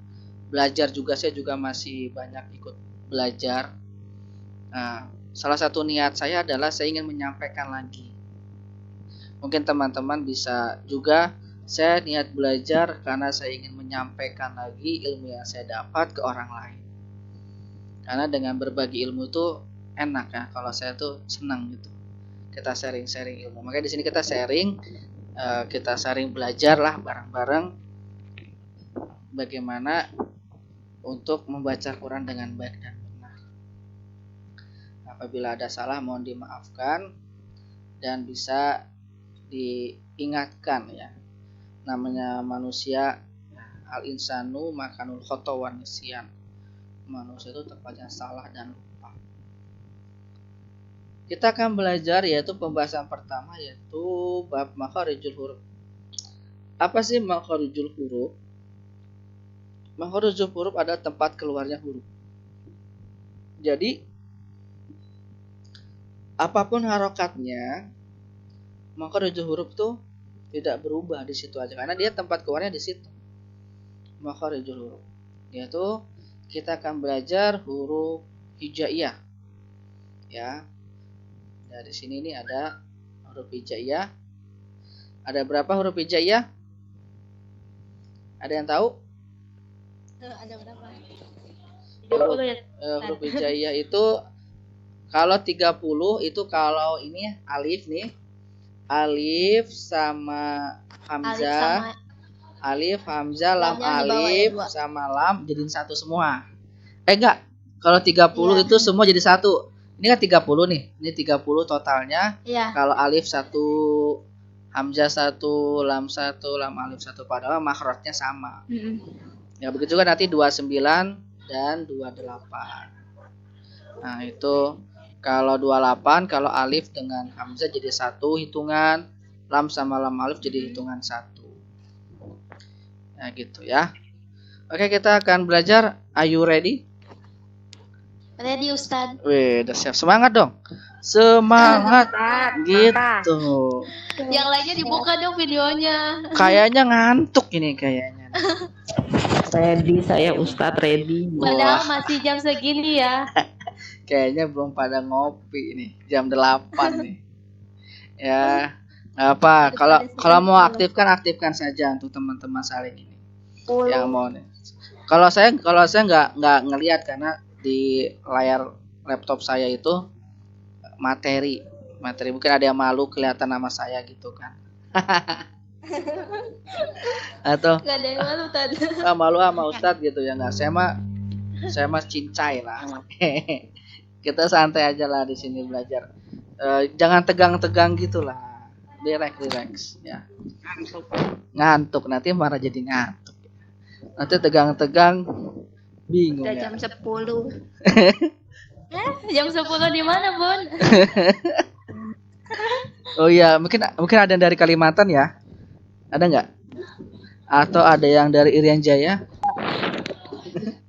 belajar juga, saya juga masih banyak ikut belajar. Nah, salah satu niat saya adalah saya ingin menyampaikan lagi. Mungkin teman-teman bisa juga, saya niat belajar karena saya ingin menyampaikan lagi ilmu yang saya dapat ke orang lain. Karena dengan berbagi ilmu itu enak ya, kalau saya tuh senang gitu. Kita sharing-sharing ilmu. Makanya di sini kita sharing belajar lah bareng-bareng bagaimana untuk membaca Quran dengan baik dan benar. Apabila ada salah mohon dimaafkan dan bisa diingatkan ya. Namanya manusia, al-insanu makanul khata wan nisyan. Manusia itu tempatnya salah dan lupa. Kita akan belajar yaitu pembahasan pertama yaitu bab makharijul huruf. Apa sih makharijul huruf? Makharijul huruf adalah tempat keluarnya huruf. Jadi apapun harokatnya, makharijul huruf tuh tidak berubah di situ aja karena dia tempat keluarnya di situ. Makharijul huruf yaitu kita akan belajar huruf hijaiyah. Ya. Dari sini nih ada huruf hijaiyah. Ada berapa huruf hijaiyah? Ada yang tahu? Ada berapa? Huruf hijaiyah itu kalau 30 itu kalau ini alif nih. Alif sama hamzah. Alif, hamzah, lam, alif sama lam jadiin satu semua. Enggak. Kalau 30 itu semua jadi satu. Ini kan 30 nih. Ini 30 totalnya. Iya. Kalau alif 1, hamzah 1, lam 1, lam alif 1 padahal makhrajnya sama. Ya begitu juga nanti 29 dan 28. Nah, itu kalau 28 kalau alif dengan hamzah jadi 1 hitungan, lam sama lam alif jadi hitungan 1. Nah, gitu ya. Oke, kita akan belajar. Are you ready? Ready, Ustaz. Wih, udah siap. Semangat dong. Semangat. Gitu. Yang lainnya dibuka dong videonya. Kayaknya ngantuk ini kayaknya. Ready saya Ustadz, ready. Padahal masih jam segini ya. Kayaknya belum pada ngopi nih. Jam 8 nih. Ya, nggak apa. Kalau mau aktifkan saja untuk teman-teman saling ini. Yang mau nih. Kalau saya nggak ngelihat karena di layar laptop saya itu materi mungkin ada yang malu kelihatan nama saya gitu kan. Atau Gak ada yang malu tadi. malu sama Ustadz gitu ya nggak, saya mah cincai lah. Kita santai aja lah di sini belajar. Jangan tegang-tegang gitulah, relax ya. Ngantuk nanti malah jadi ngantuk. Nanti tegang-tegang bingung. Udah ya. jam 10. Jam 10 di mana, Bun? Oh iya, mungkin ada yang dari Kalimantan ya? Ada nggak? Atau ada yang dari Irian Jaya?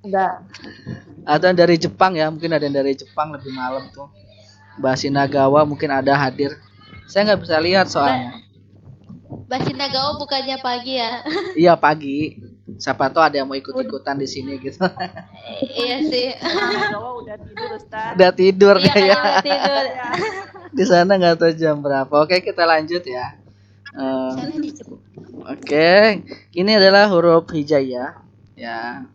Enggak. Atau yang dari Jepang ya? Mungkin ada yang dari Jepang lebih malam tuh. Basinagawa mungkin ada hadir. Saya nggak bisa lihat soalnya. Basinagawa bukannya pagi ya? Iya pagi. Siapa tahu ada yang mau ikut-ikutan di sini gitu. Iya sih. Udah tidur Ustaz. Udah tidur Iya, kayak. udah tidur. Di sana nggak tahu jam berapa. Oke, kita lanjut ya. Oke, ini adalah huruf hijaiyah ya.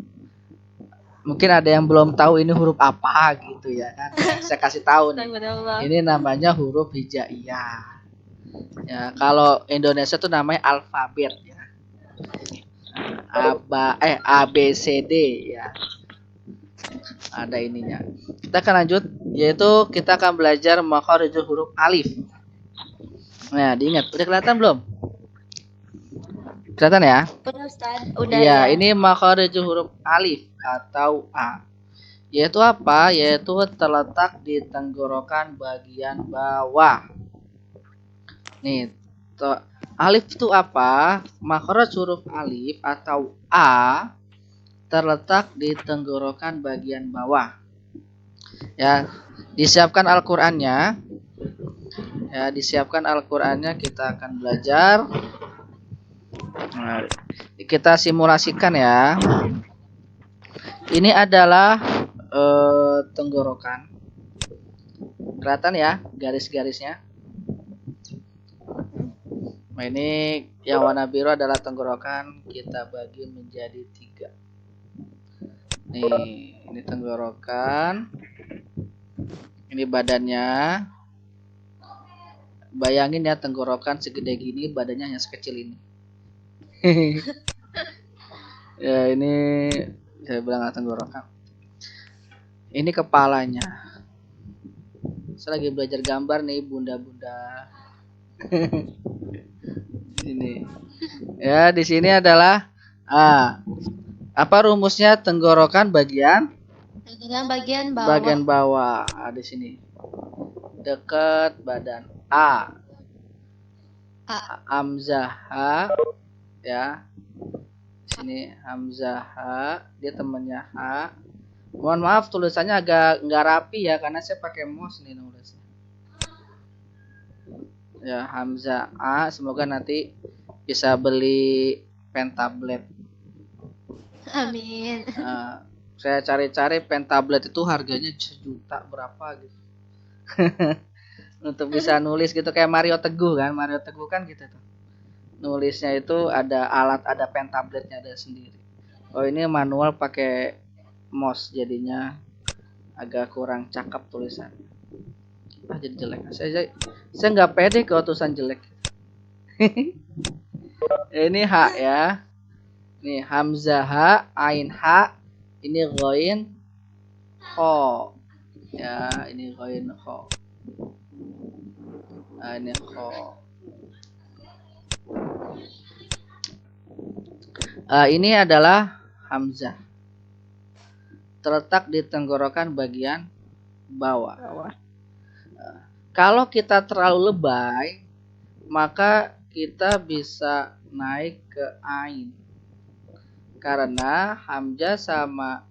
Mungkin ada yang belum tahu ini huruf apa gitu ya kan. Saya kasih tahu nih. Ini namanya huruf hijaiyah. Ya, kalau Indonesia tuh namanya alfabet ya. A B C D ya. Ada ininya. Kita akan lanjut yaitu kita akan belajar makharijul huruf alif. Nah, diingat, udah kelihatan belum? Kelihatan ya? Udah, Ustaz. Udah Iya, ya. ini makharijul huruf alif atau A. Yaitu apa? Yaitu terletak di tenggorokan bagian bawah. Nih, alif itu apa? Makhraj huruf alif atau A terletak di tenggorokan bagian bawah. Ya, disiapkan Al-Qur'annya. Ya, disiapkan Al-Qur'annya, kita akan belajar. Nah, kita simulasikan ya. Ini adalah tenggorokan. Kelihatan ya garis-garisnya. Nah, ini yang warna biru adalah tenggorokan. Kita bagi menjadi 3. Nih, ini tenggorokan. Ini badannya. Bayangin ya tenggorokan segede gini, badannya hanya sekecil ini. Ya ini saya bilang tenggorokan. Ini kepalanya. Saya lagi belajar gambar nih, bunda-bunda. Ini. Ya, di sini adalah apa rumusnya tenggorokan bagian Bagian bawah. bagian bawah. Di sini. Dekat badan. A. Hamzah H ya. Di sini Hamzah H, dia temannya H. Mohon maaf tulisannya agak nggak rapi ya karena saya pakai mouse nih nulisnya. Ya, Hamzah A, semoga nanti bisa beli pen tablet. Amin. Saya cari-cari pen tablet itu harganya 1 juta berapa gitu. Untuk bisa nulis gitu kayak Mario Teguh kan. Mario Teguh kan gitu tuh. Nulisnya itu ada alat, ada pen tabletnya ada sendiri. Oh, ini manual pakai mouse jadinya agak kurang cakep tulisannya. Jadi jelek. Saya nggak pede kalau tulisan jelek. Ini H ya. Ini Hamzah H, Ain H, ini Ghain Kho. Ya, ini Ghain Kho. Nah, ini Kho. Ini adalah Hamzah. Terletak di tenggorokan bagian bawah. Kalau kita terlalu lebay, maka kita bisa naik ke Ain. Karena Hamzah sama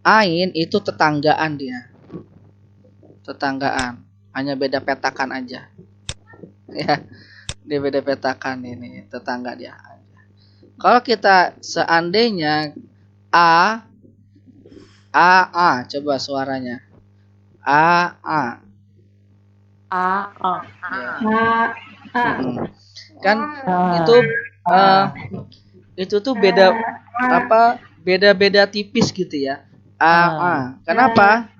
Ain itu tetanggaan dia. Tetanggaan. Hanya beda petakan aja. Ya, dia beda petakan ini, tetangga dia aja. Kalau kita seandainya A, coba suaranya. A. Ya. Kan itu tuh beda beda-beda tipis gitu ya. Kenapa?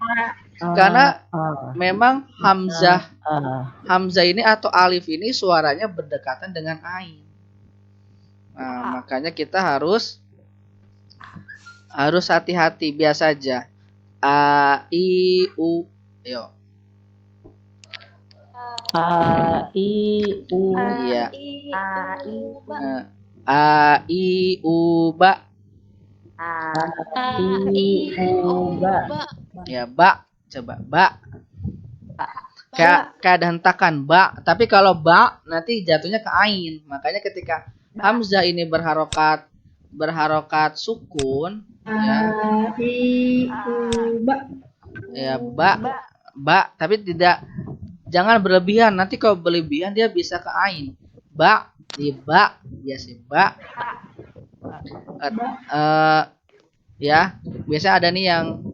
Karena memang Hamzah ini atau alif ini suaranya berdekatan dengan ain. Nah, makanya kita harus hati-hati. Biasa aja. A, I, U. Yo. A, I, U. Iya. A, I, U, Ba. A, I, U, Ba. Ya, Ba. Coba, Ba. Kayak ada hentakan, Ba. Tapi kalau Ba nanti jatuhnya ke ain. Makanya ketika Hamzah ini berharokat sukun, ya. Ya, Ba. Tapi jangan berlebihan. Nanti kalau berlebihan dia bisa ke ain. Ba, di Ba, biasa Ba. Ya, biasanya ada nih yang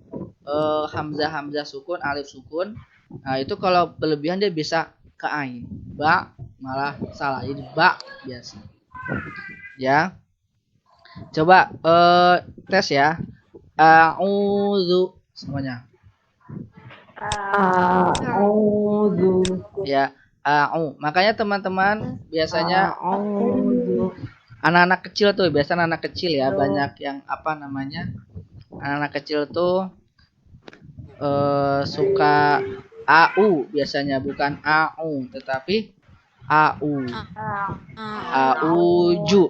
Hamzah sukun, alif sukun. Nah, itu kalau berlebihan dia bisa ke ain. Ba malah salah. Jadi ba biasa. Ya. Coba tes ya. A'udzu semuanya. A'udzu. Ya, makanya teman-teman biasanya anak-anak kecil tuh, biasanya anak kecil ya, banyak yang apa namanya? Anak-anak kecil tuh suka AU biasanya, bukan AU tetapi AU. AUju.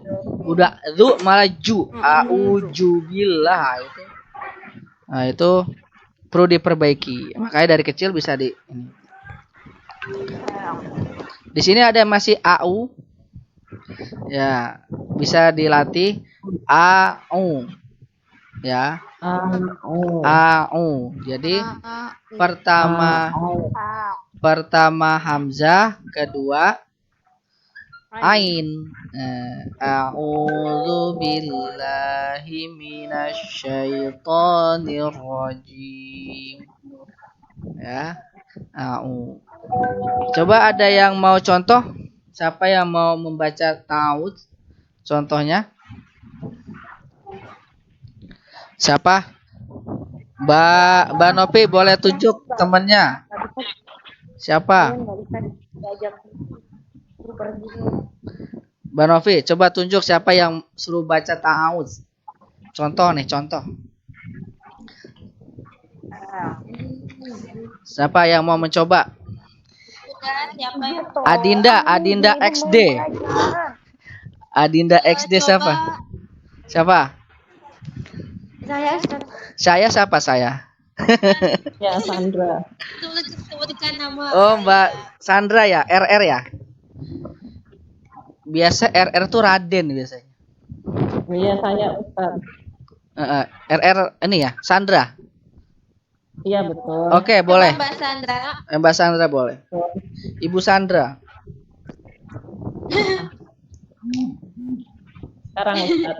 Udah zu malah ju. AUju billah itu. Nah, itu perlu diperbaiki. Makanya dari kecil bisa di ini. Di sini ada masih AU. Ya, bisa dilatih AU. Ya. AU. Jadi pertama Hamzah, kedua Ain. A'udzu billahi minasyaitonir rajim. Ya. Coba ada yang mau contoh? Siapa yang mau membaca ta'awudz? Contohnya? Siapa? Mbak Nopi boleh tunjuk temennya. Siapa? Mbak Novi, coba tunjuk siapa yang suruh baca ta'awudz. Contoh nih, contoh. Siapa yang mau mencoba? Siapa yang Adinda XD. Adinda XD siapa? Siapa? Saya siapa saya? Ya, Sandra. sebutkan nama. Oh, Mbak Sandra ya, RR ya. Biasa RR tuh Raden biasanya. Iya, saya Ustaz. RR ini ya, Sandra. Iya, betul. Oke, boleh. Mbak Sandra. Mbak Sandra boleh. Ibu Sandra. Sekarang Ustaz.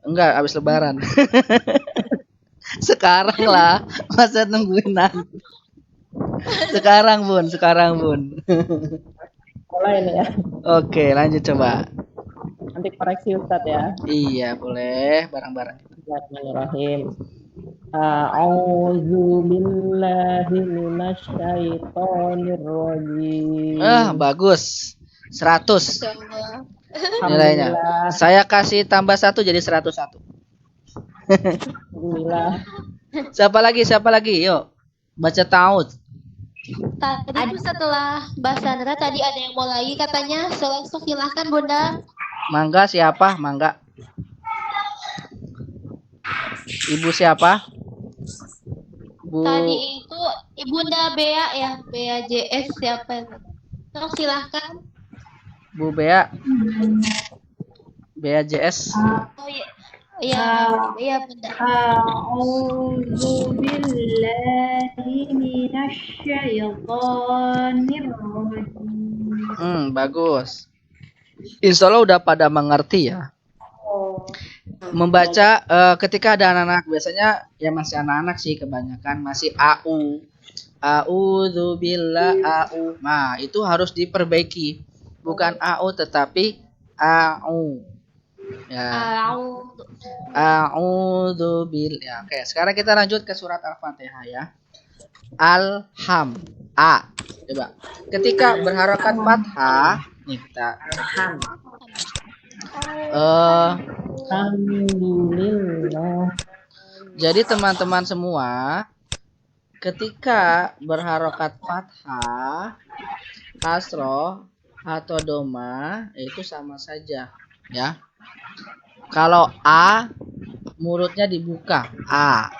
Enggak, habis lebaran. Sekarang lah, masa nungguin nanti. Sekarang bun. Mulai nih ya. Oke, lanjut coba. Nanti koreksi Ustaz ya. Iya, boleh bareng-bareng. Bismillahirrahmanirrahim. A'udzu billahi minasyaitonir rajim. Bagus. 100 nilainya. Saya kasih tambah 1 jadi 101. Alhamdulillah. Siapa lagi? Yuk. Baca ta'awudz. Tadi tuh setelah Mbak Sandra tadi ada yang mau lagi katanya. Silahkan Bunda. Mangga siapa? Mangga. Ibu siapa? Tadi itu Ibunda Bea ya, Bea JS siapa? Sok silahkan. Bu Bea. Bea JS. Oh iya. Iya Bunda. A'udzu billahi minasyaitonir rajim. Bagus. Insya Allah udah pada mengerti ya. Membaca ketika ada anak-anak, biasanya ya masih anak-anak sih kebanyakan masih a'udzu billah a'u. Nah, itu harus diperbaiki. Bukan a'u tetapi a'u. Ya. A'udzu billah. Ya, oke, sekarang kita lanjut ke surat Al-Fatihah ya. Alham. A. Coba. Ketika berharokat fathah, nih kita Alhamdulillah. jadi teman-teman semua, ketika berharokat fathah, kasroh atau doma itu sama saja ya. Kalau a mulutnya dibuka, a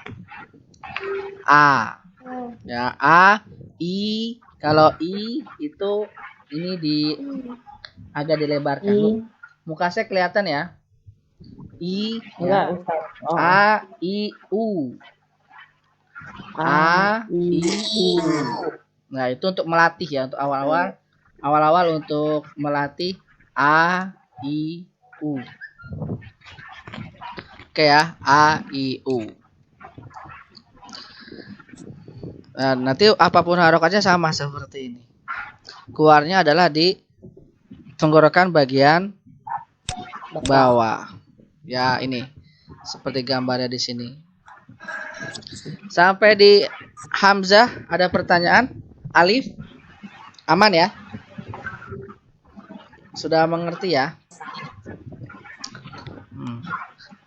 ya, a i. Kalau i itu ini agak dilebarkan. Muka saya kelihatan ya. I Enggak, ya. Ustaz. Oh. A I U. A I U. Nah, itu untuk melatih ya, untuk awal-awal untuk melatih A I U. Oke ya, A I U. Nah, nanti apapun harokatnya sama seperti ini. Keluarnya adalah di tenggorokan bagian bawah. Ya, ini seperti gambarnya di sini. Sampai di Hamzah ada pertanyaan? Alif? Aman ya? Sudah mengerti ya?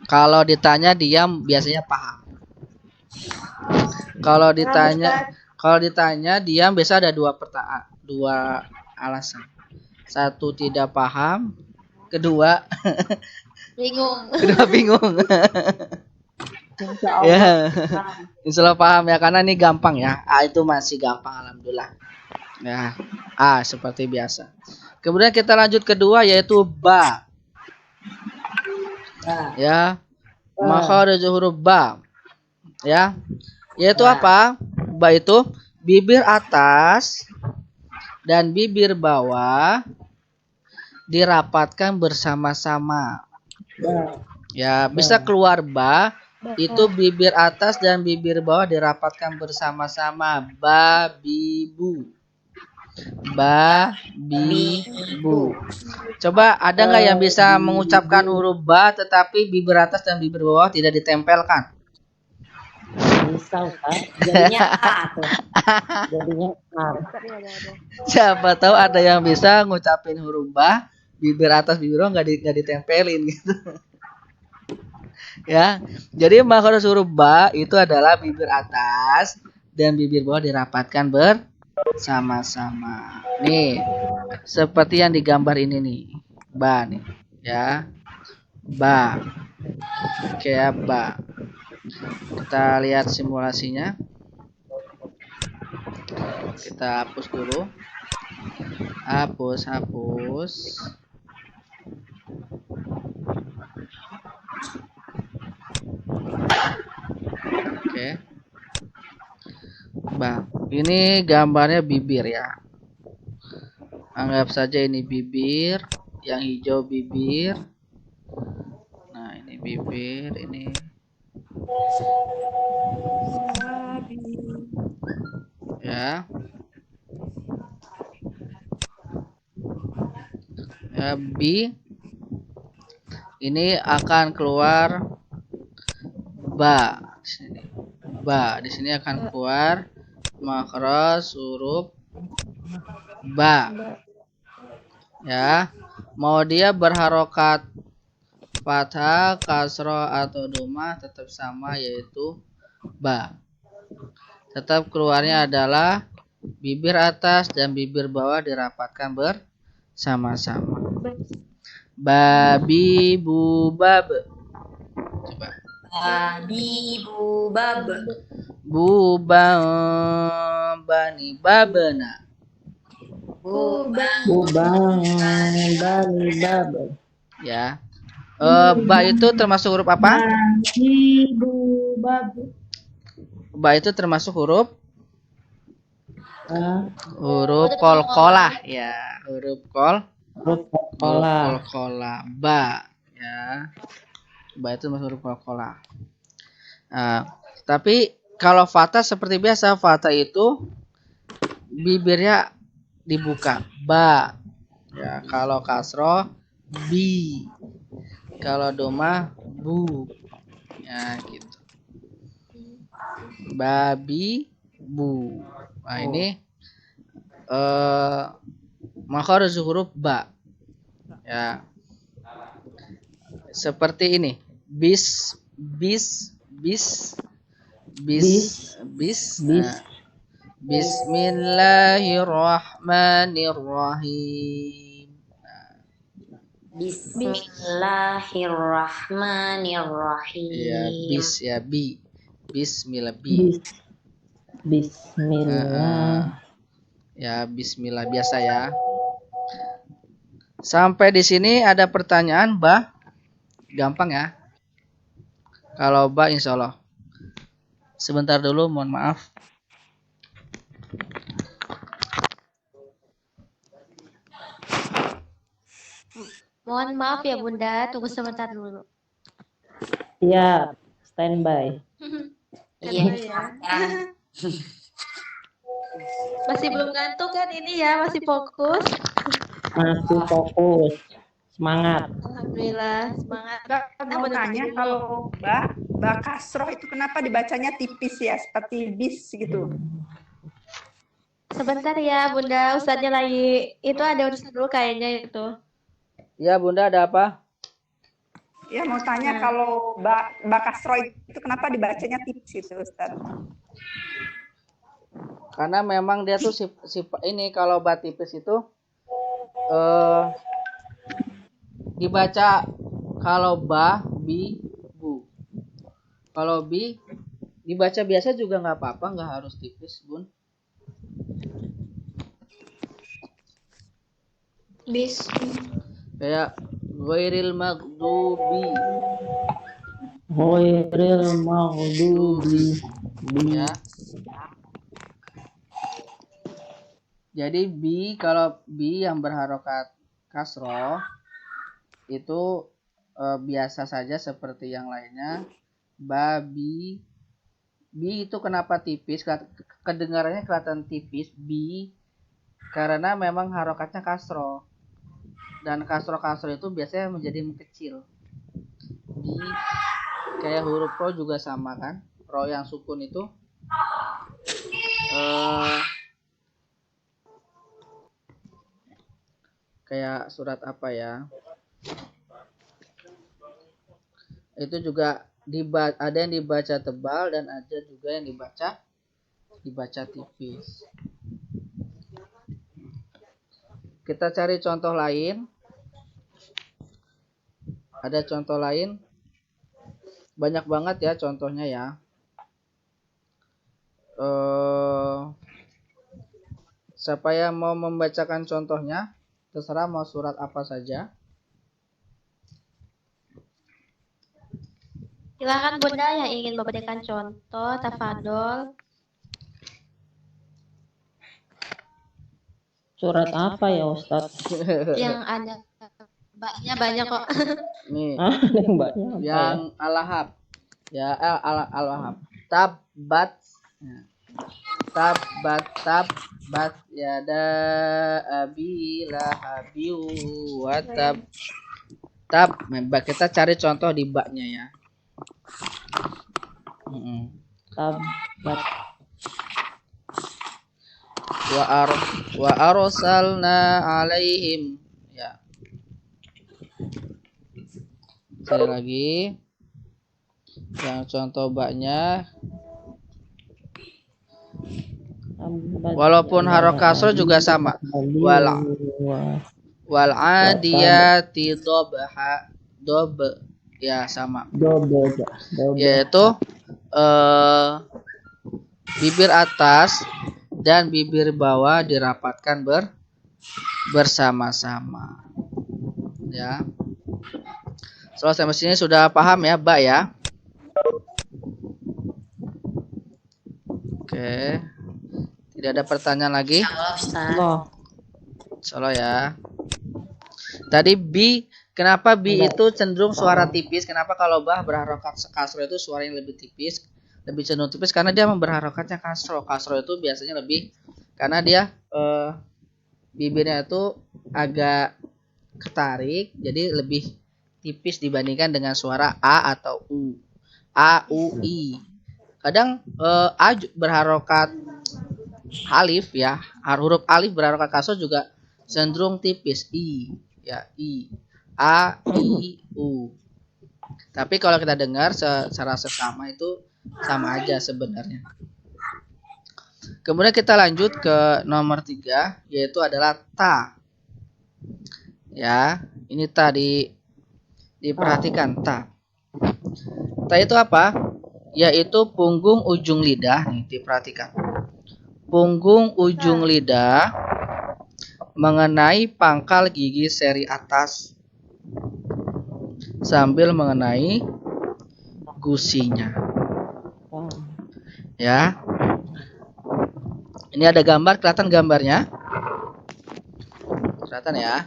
Kalau ditanya diam biasanya paham. Kalau ditanya diam biasa ada dua alasan. Satu tidak paham, kedua bingung. Ya, insya Allah paham ya, karena ini gampang ya. A itu masih gampang, alhamdulillah. Ya, A seperti biasa. Kemudian kita lanjut kedua yaitu ba. Ya, makharijul huruf ba. Ya, yaitu apa? Ba itu bibir atas dan bibir bawah dirapatkan bersama-sama. Ba. Ya, bisa keluar ba, itu bibir atas dan bibir bawah dirapatkan bersama-sama. Ba, bi, bu. Ba, bi, bu. Coba ada nggak yang bisa mengucapkan huruf ba tetapi bibir atas dan bibir bawah tidak ditempelkan? Bisa Ustaz. Jadinya A tuh. Jadinya A. Siapa tahu ada yang bisa ngucapin huruf ba, bibir atas bibir bawah nggak ditempelin gitu. Ya, jadi makhraj huruf ba itu adalah bibir atas dan bibir bawah dirapatkan bersama-sama. Nih, seperti yang digambar ini nih, ba nih, ya, ba, kayak ba. Kita lihat simulasinya. Kita hapus dulu. Hapus. Oke. Bang, ini gambarnya bibir ya. Anggap saja ini bibir, yang hijau bibir. Nah, ini bibir, ini. Ya. Ya, B. Ini akan keluar ba. Di sini. Ba, di sini akan keluar makhraj huruf ba. Ya. Mau dia berharokat fathah, kasroh atau domah tetap sama yaitu ba. Tetap keluarnya adalah bibir atas dan bibir bawah dirapatkan bersama-sama. Babi bu bab. Coba. Babi bu bab. Bu bani babana. Bubang bani bab. Ya. Ba itu termasuk huruf apa? Bu bab. Ba itu termasuk huruf A. huruf kolkolah ya, huruf Huruf kolkolah. kolkolah. Ba ya. Ba itu termasuk huruf kolkolah. Nah, tapi kalau fathah seperti biasa, fathah itu bibirnya dibuka, ba. Ya, kalau kasroh bi. Kalau domah bu. Ya, gitu. Babi bu. Nah, ini makhraj huruf ba. Ya. Seperti ini. Bis. Nah, Bismillahirrahmanirrahim. Bismillahirrahmanirrahim. Ya, bis ya, bi. Bismillah bi. Bismillah. Ya, bismillah biasa ya. Sampai di sini ada pertanyaan, Bah? Gampang ya. Kalau Bah insya Allah. Sebentar dulu, mohon maaf. Mohon maaf ya Bunda, tunggu sebentar dulu. Siap. Standby. Iya. Masih belum ngantuk kan ini ya, masih fokus. Masih fokus. Semangat. Alhamdulillah, semangat. Mau tanya kalau ba kasroh itu kenapa dibacanya tipis ya, seperti bis gitu? Sebentar ya Bunda, Ustadznya lagi, itu ada urusan dulu kayaknya itu. Ya, Bunda ada apa? Ya mau tanya kalau ba kasroh itu kenapa dibacanya tipis itu, Ustaz? Karena memang dia tuh ini kalau ba tipis itu dibaca kalau ba, bi, bu. Kalau bi dibaca biasa juga nggak apa-apa, nggak harus tipis, Bun. Bis. Kayak ghairil maghdubi. Ghairil maghdubi. Ya. Jadi bi, kalau bi yang berharokat kasroh itu biasa saja seperti yang lainnya. Babi, bi itu kenapa tipis? Kedengarannya kelihatan tipis. Bi karena memang harokatnya kasroh, dan kasroh itu biasanya menjadi kecil. Bi kayak huruf ro juga sama kan? Ro yang sukun itu kayak surat apa ya? Itu juga ada yang dibaca tebal dan ada juga yang dibaca tipis. Kita cari contoh lain. Ada contoh lain? Banyak banget ya contohnya ya. Siapa yang mau membacakan contohnya? Terserah mau surat apa saja. Silakan Bunda yang ingin memberikan contoh, tafadhol. Surat apa ya Ustaz? Yang ada mbaknya banyak kok. Nih, Ada yang mbaknya apa ya? yang Al-Lahab. Ya, Al-Lahab. Tabbat. Tabbat yada abi lahabi wa tab. Kita cari contoh di baknya ya. Tabbat. Wa arsalna alaihim. Ya. Sekali lagi. Yang contoh baknya. Walaupun harok kasroh juga sama. Wal adiyati dobha. Ya sama. Yaitu bibir atas dan bibir bawah dirapatkan bersama-sama. Ya. Sampai sini sudah paham ya, Mbak ya? Oke. Tidak ada pertanyaan lagi? Insyaallah ya. Tadi bi, kenapa bi itu cenderung suara tipis? Kenapa kalau bah berharokat kasroh itu suara yang lebih tipis, lebih cenderung tipis? Karena dia berharokatnya kasroh. Kasroh itu biasanya lebih, karena dia bibirnya itu agak ketarik, jadi lebih tipis dibandingkan dengan suara a atau u. A, u, i. Kadang a berharokat alif ya, huruf alif berharokat kasroh juga cenderung tipis. I ya, i, a, i, u. Tapi kalau kita dengar secara seksama itu sama aja sebenarnya. Kemudian kita lanjut ke nomor 3, yaitu adalah ta. Ya, ini ta diperhatikan ta. Ta itu apa? Yaitu punggung ujung lidah. Nih, diperhatikan. Punggung ujung lidah mengenai pangkal gigi seri atas sambil mengenai gusinya. Ya. Ini ada gambar, kelihatan gambarnya? Kelihatan ya?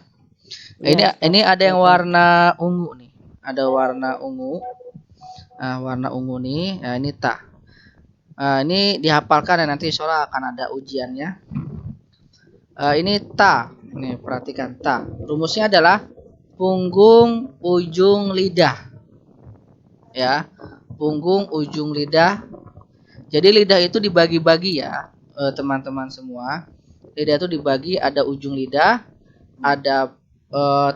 Ini ada yang warna ungu nih. Ada warna ungu. Nah, warna ungu nih. Nah, ini ta. Ini dihafalkan dan nanti insyaallah akan ada ujiannya. Ini ta. Ini perhatikan ta. Rumusnya adalah punggung ujung lidah. Ya. Punggung ujung lidah. Jadi lidah itu dibagi-bagi ya, teman-teman semua. Lidah itu dibagi, ada ujung lidah, ada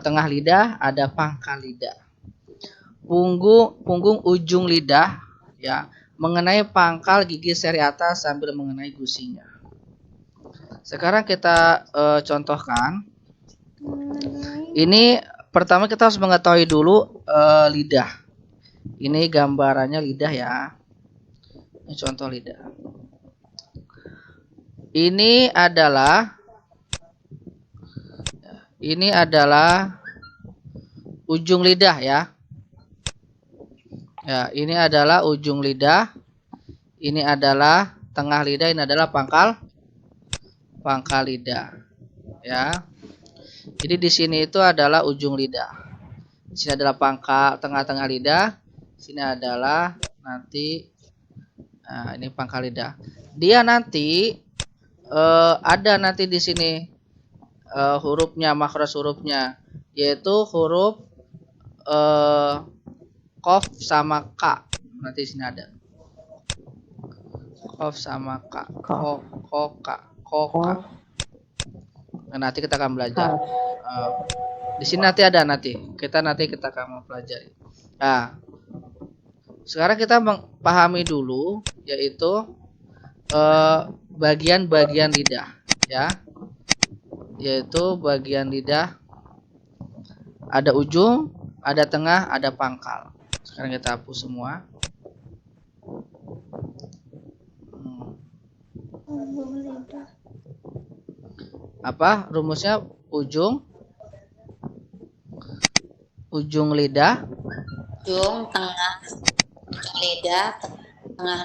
tengah lidah, ada pangkal lidah. Punggung ujung lidah ya, mengenai pangkal gigi seri atas sambil mengenai gusinya. Sekarang kita contohkan. Ini pertama kita harus mengetahui dulu lidah. Ini gambarannya lidah ya. Ini contoh lidah. Ini adalah ujung lidah ya. Ya, ini adalah ujung lidah. Ini adalah tengah lidah, ini adalah pangkal lidah. Ya. Jadi di sini itu adalah ujung lidah. Di sini adalah pangkal tengah-tengah lidah. Sini adalah nanti, nah ini pangkal lidah. Dia nanti ada nanti di sini hurufnya, makhraj hurufnya, yaitu huruf qaf sama ka. Nanti di sini ada qaf sama ka. Ka. Nah, nanti kita akan belajar. Di sini nanti ada kita akan mempelajari. Nah, sekarang kita pahami dulu, yaitu bagian-bagian lidah, ya, yaitu bagian lidah ada ujung, ada tengah, ada pangkal. Sekarang kita hapus semua. Apa rumusnya? Ujung lidah, Ujung, tengah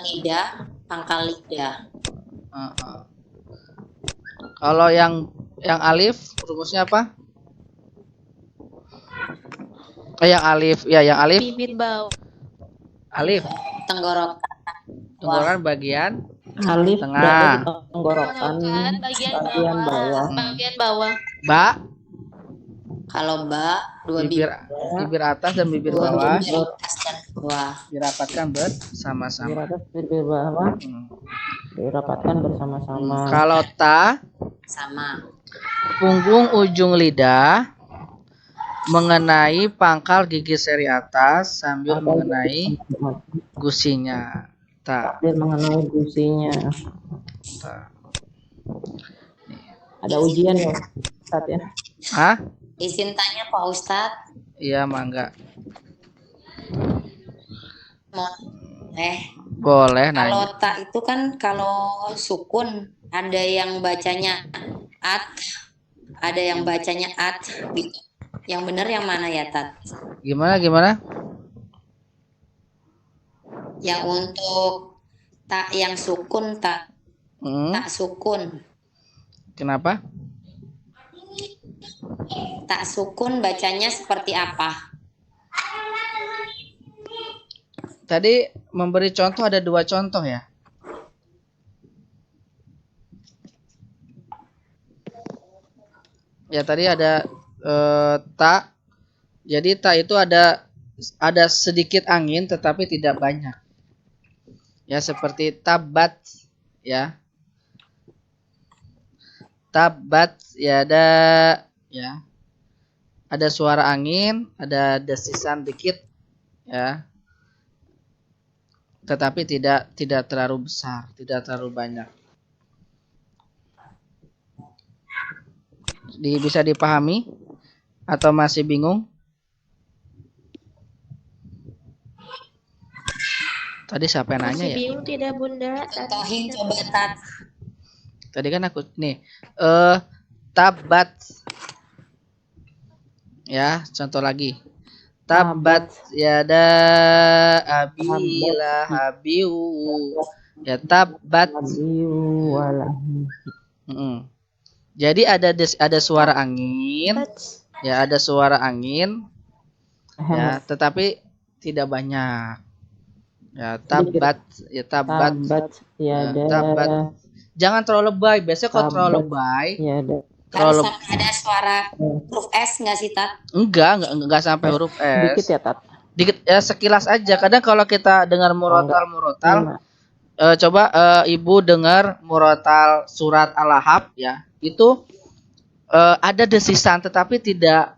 lidah, pangkal lidah. Kalau yang alif rumusnya apa? Yang alif. Bibir bawah. Alif. Tenggorokan bagian Alif tengah. berada di tenggorokan Bagian bawah. Bagian bawah. Ba. Kalau ba, dua Bibir atas dan bibir bawah bibir atas dan bawah. dirapatkan Bibir bersama-sama. atas, bibir bawah dirapatkan bersama-sama. Kalau ta, Sama. punggung ujung lidah mengenai pangkal gigi seri atas sambil mengenai gusinya. Ta. Dia mengenai gusinya. Ta. Ada ujian ya, Ustaz ya? Hah? Izin tanya Pak Ustadz. Iya, mangga. Kalau Boleh nanya. tak itu kan kalau sukun ada yang bacanya at, ada yang bacanya at gitu. Yang benar yang mana ya, Tat? Gimana? Yang untuk tak yang sukun tak sukun. Kenapa? Tak sukun bacanya seperti apa? Tadi memberi contoh ada 2 contoh ya. Ya tadi ada ta. Jadi ta itu ada sedikit angin tetapi tidak banyak. Ya seperti tabat ya. Tabat ya ada suara angin, ada desisan dikit ya. Tetapi tidak terlalu besar, tidak terlalu banyak. Bisa dipahami atau masih bingung? Tadi siapa yang nanya ya? Bingung tidak Bunda? Contohin coba, Tat. Tadi kan aku nih tabat. Ya, contoh lagi. Tabat yada abila habiu. Ya tabat. Jadi ada suara angin. Ya, ada suara angin. Ya, tetapi tidak banyak. Ya, tabat. Ya tabat. Ya, tabat. Jangan terlalu lebay. Biasanya kalau terlalu lebay, Harus sampai ada suara huruf S nggak sih, Tat? Enggak sampai huruf S. Dikit ya, Tat. Dikit ya, sekilas aja. Kadang kalau kita dengar murotal, coba Ibu dengar murotal surat Al-Ahqaf ya. Itu ada desisan tetapi tidak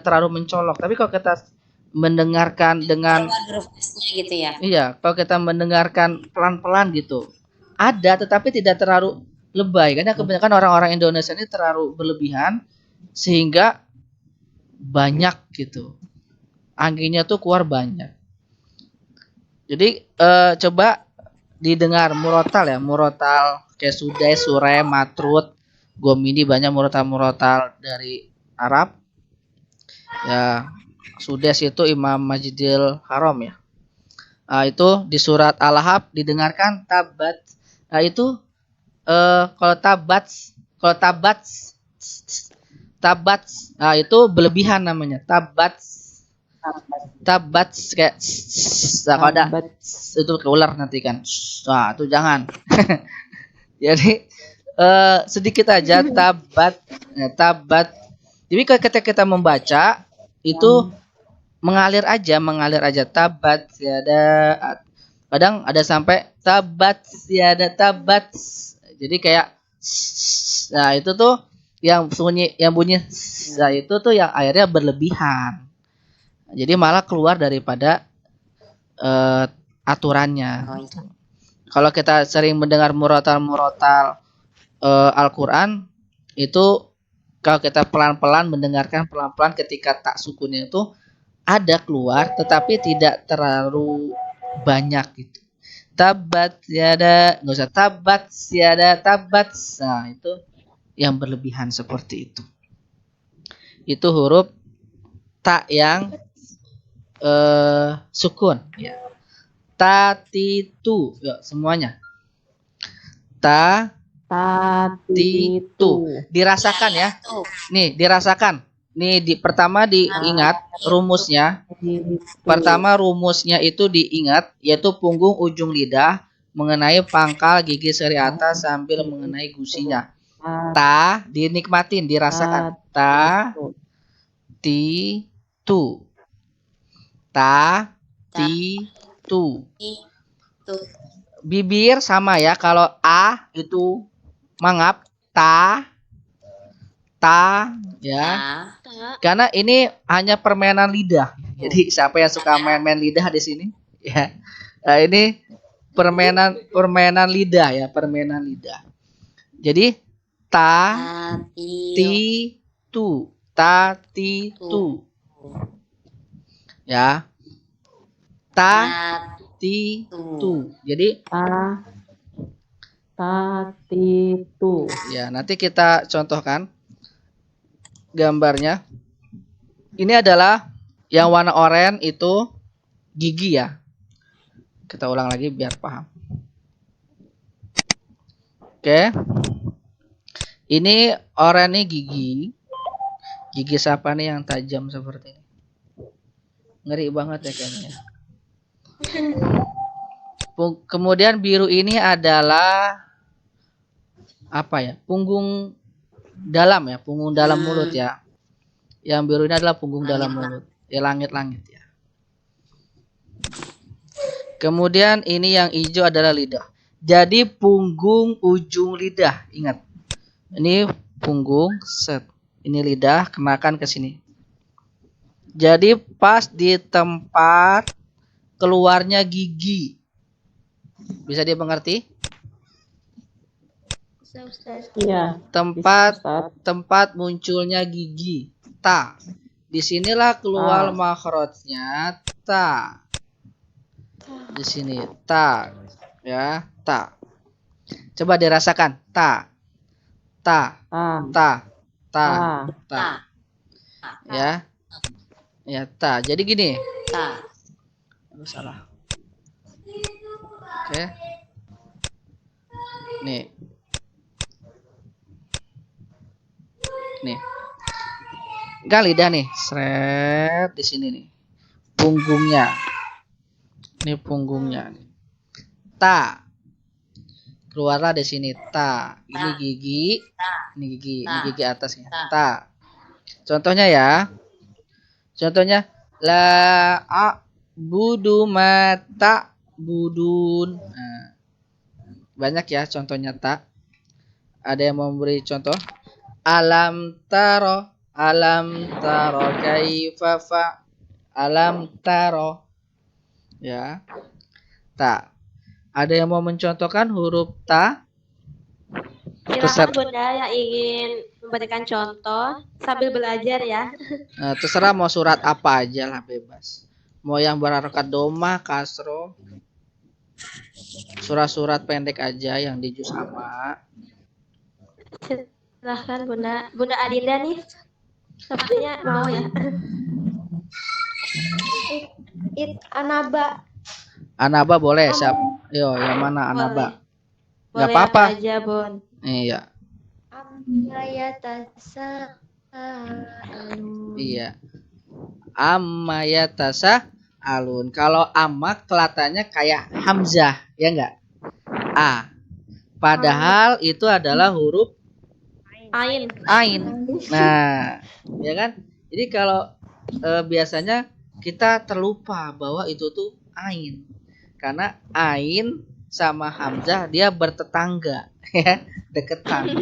terlalu mencolok. Tapi kalau kita mendengarkan dengan huruf S-nya gitu ya. Iya, kalau kita mendengarkan pelan-pelan gitu. Ada tetapi tidak terlalu lebay. Karena kebanyakan orang-orang Indonesia ini terlalu berlebihan sehingga banyak gitu. Anginnya tuh keluar banyak. Jadi coba didengar murotal ya, murotal kayak sudai, sure, matrud, gomini, banyak murotal dari Arab. Ya, sudes itu Imam Majidil Haram ya. Itu di surat Al-Ahqaf didengarkan tabat. Nah itu kalau tabat Tabats. Nah, itu berlebihan namanya. Tabats. Tabats kayak nah, kalau ada Tabat. itu ke ular nanti kan. Nah, itu jangan. Jadi sedikit aja tabat. Tabat. Jadi ketika kita membaca itu mengalir aja tabat tiada. Kadang ada sampai tabat tiada tabat. Jadi kayak nah itu tuh yang bunyi nah itu tuh yang akhirnya berlebihan. Jadi malah keluar daripada aturannya. Oh, iya. Kalau kita sering mendengar murotal Al-Qur'an itu kalau kita pelan-pelan mendengarkan pelan-pelan ketika tak sukunnya itu ada keluar tetapi tidak terlalu banyak gitu. Tabat tiada, nggak usah tabat tiada tabat. Nah, itu yang berlebihan seperti itu. Itu huruf ta yang sukun ya. Tatitu, ya semuanya. Tatitu. Dirasakan ya. Nih, dirasakan. Nih pertama diingat rumusnya. Pertama rumusnya itu diingat yaitu punggung ujung lidah mengenai pangkal gigi seri atas sambil mengenai gusinya. Ta dinikmatin, dirasakan. Ta ti tu. Ta ti tu. Bibir sama ya, kalau a itu mangap, ta ya. Karena ini hanya permainan lidah. Jadi siapa yang suka main-main lidah di sini? Ya. Nah, ini permainan lidah ya, permainan lidah. Jadi ta ti tu. Ta ti tu. Ya. Ta ti tu. Jadi Tatitu. ya, nanti kita contohkan gambarnya. Ini adalah yang warna oranye itu gigi ya. Kita ulang lagi biar paham. Oke. Ini oranye gigi. Gigi siapa nih yang tajam seperti ini? Ngeri banget ya kayaknya. Kemudian biru ini adalah apa ya? Punggung dalam ya, punggung dalam mulut ya. Yang biru ini adalah punggung dalam mulut. Ya, langit-langit ya. Kemudian ini yang hijau adalah lidah. Jadi punggung ujung lidah, ingat. Ini punggung, set. Ini lidah, kenakan ke sini. Jadi pas di tempat keluarnya gigi. Bisa dimengerti? Iya. Tempat munculnya gigi. Ta. Disinilah keluar makhrajnya ta. Di sini ta, ya ta. Coba dirasakan ta, ta, ta, ta, ta. Ya, ya ta. Jadi gini. Salah. Oke. Nih. Nih. Enggak lidah nih, seret di sini nih. Punggungnya. Ini punggungnya nih. Ta. Keluarlah di sini ta. Ini gigi. Ini gigi, ini gigi atasnya. Ta. Contohnya ya. Contohnya la a'budu mata budun. Nah, banyak ya contohnya ta. Ada yang mau memberi contoh? Alam taro kaifa fa alam taro. Ya. Ta. Ada yang mau mencontohkan huruf ta? Silakan Bunda yang ingin memberikan contoh sambil belajar ya. Nah, terserah mau surat apa aja lah, bebas. Mau yang berharokat doma, kasro, surat-surat pendek aja yang di juz amma. Silahkan Bunda Adinda nih. Sepertinya mau ya. Anaba boleh, siap. Yo, yang mana anaba? Enggak apa-apa. Aja, Bun. Iya. Amma yatasaalun. Iya. Amma yatasaalun. Kalau amma kelihatannya kayak hamzah, ya enggak? A. Padahal itu adalah huruf Ain. ain. Nah, ya kan? Jadi kalau biasanya kita terlupa bahwa itu tuh ain. Karena ain sama hamzah dia bertetangga, ya, deketan.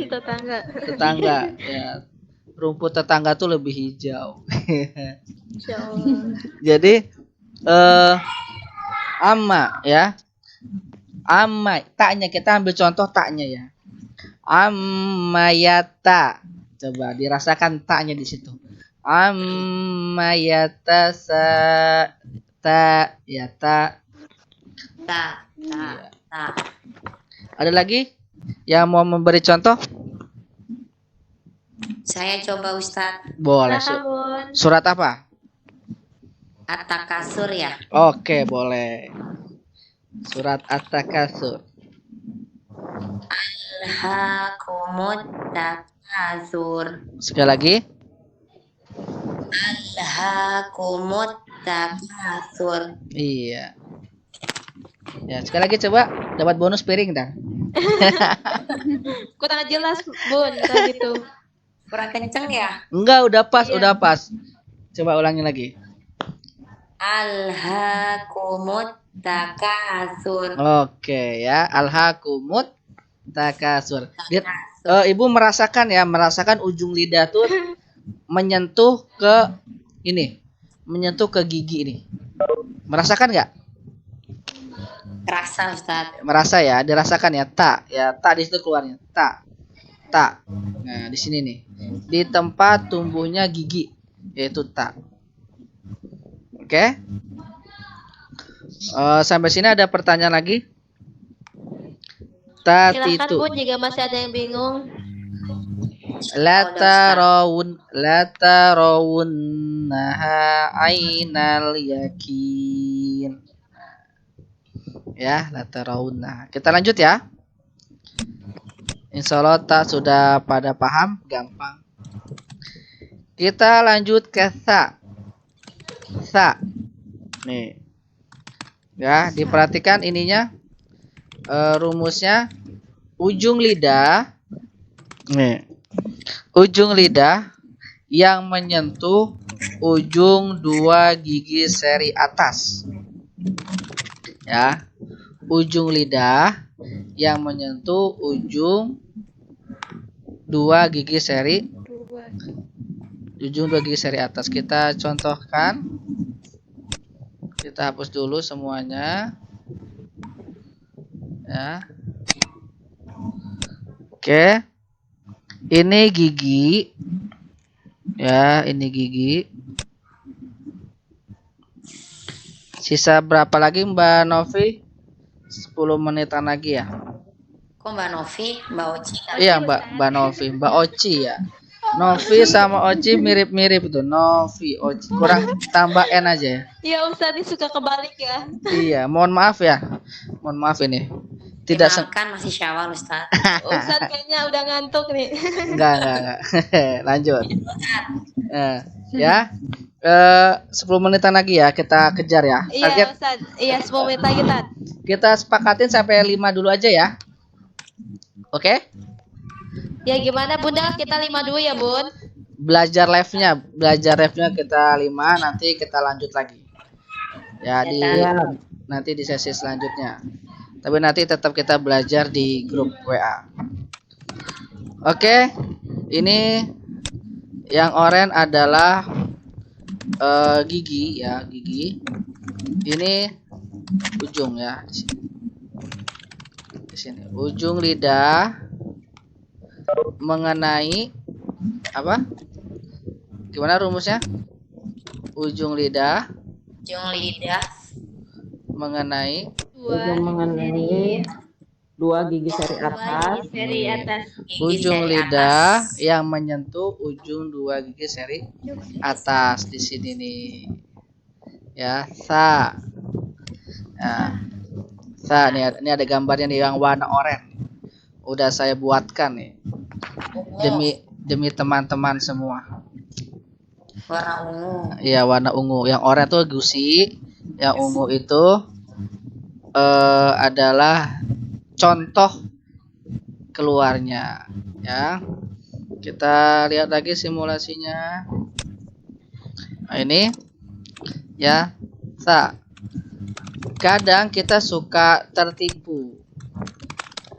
Tetangga, ya. Rumput tetangga tuh lebih hijau. Insyaallah. Jadi amma ya. Amma, taknya kita ambil contoh taknya ya. Ammayata. Coba dirasakan taknya di situ. Ammayata ta ya ta. Ta. Ada lagi yang mau memberi contoh? Saya coba Ustadz. Boleh. Bun. Surat apa? At-Takasur ya. Oke, boleh. Surat At-Takasur. Alhaakumut takasur. Sekali lagi. Alhaakumut takasur. Iya. Ya, sekali lagi coba dapat bonus piring dah. Kurang jelas, Bun, kalau gitu. Kurang kenceng ya? Enggak, udah pas, Iya. udah pas. Coba ulangi lagi. Alhaakumut takasur. Oke ya, alhaakumut takasur. Ibu merasakan ya, merasakan ujung lidah tuh menyentuh ke ini, menyentuh ke gigi ini. Merasakan nggak? Kerasa Ustadz. Merasa ya, dirasakan ya, tak di situ keluarnya, tak. Nah di sini nih, di tempat tumbuhnya gigi, yaitu tak. Oke. Sampai sini ada pertanyaan lagi? Silakan, Tatitu. Bun, jika masih ada yang bingung. Latarawunnaha ainal yakin. Ya, latarawunnaha. Kita lanjut ya. Insyaallah tak sudah pada paham, gampang. Kita lanjut ke sa. Sa. Nih. Ya, diperhatikan ininya. Rumusnya ujung lidah. Nih. Ujung lidah yang menyentuh ujung dua gigi seri atas. Ya. Ujung lidah yang menyentuh ujung dua gigi seri atas. Kita contohkan. Kita hapus dulu semuanya. Ya. Oke. Ini gigi. Ya, ini gigi. Sisa berapa lagi Mbak Novi? 10 menitan lagi ya. Kok Mbak Novi, Mbak Oci? Iya Mbak Novi, Mbak Oci ya. Novi sama Oci mirip-mirip tuh. Novi, Oci. Kurang tambah N aja ya. Iya, Ustadz, ini suka kebalik ya. Iya, mohon maaf ya. Mohon maaf ini. Tidak Dimaafkan, masih Syawal Ustadz. Ustadz kayaknya udah ngantuk nih. Enggak. Lanjut. Ya. 10 menitan lagi ya, kita kejar ya. Iya, Target Ustadz. Iya, 10 menit lagi, Tad. kita sepakatin sampai 5 dulu aja ya. Oke? Ya gimana, Bunda? Kita 5 dulu ya, Bun. Belajar live-nya kita 5, nanti kita lanjut lagi. Ya, nanti di sesi selanjutnya. Tapi nanti tetap kita belajar di grup WA. Oke. Ini yang oranye adalah gigi ya, gigi. Ini ujung ya, di sini. Ujung lidah mengenai apa? Gimana rumusnya? Ujung lidah mengenai dua gigi seri atas. Seri atas. ujung lidah yang menyentuh ujung dua gigi seri atas di sini nih. Ya, sa. Nah, sa nih, ini ada gambarnya nih yang warna oranye. Udah saya buatkan nih. Demi teman-teman semua. Warna ungu. Iya, warna ungu. Yang oranye itu gusi, yang ungu itu adalah contoh keluarnya, ya. Kita lihat lagi simulasinya. Nah, ini ya, kadang kita suka tertipu.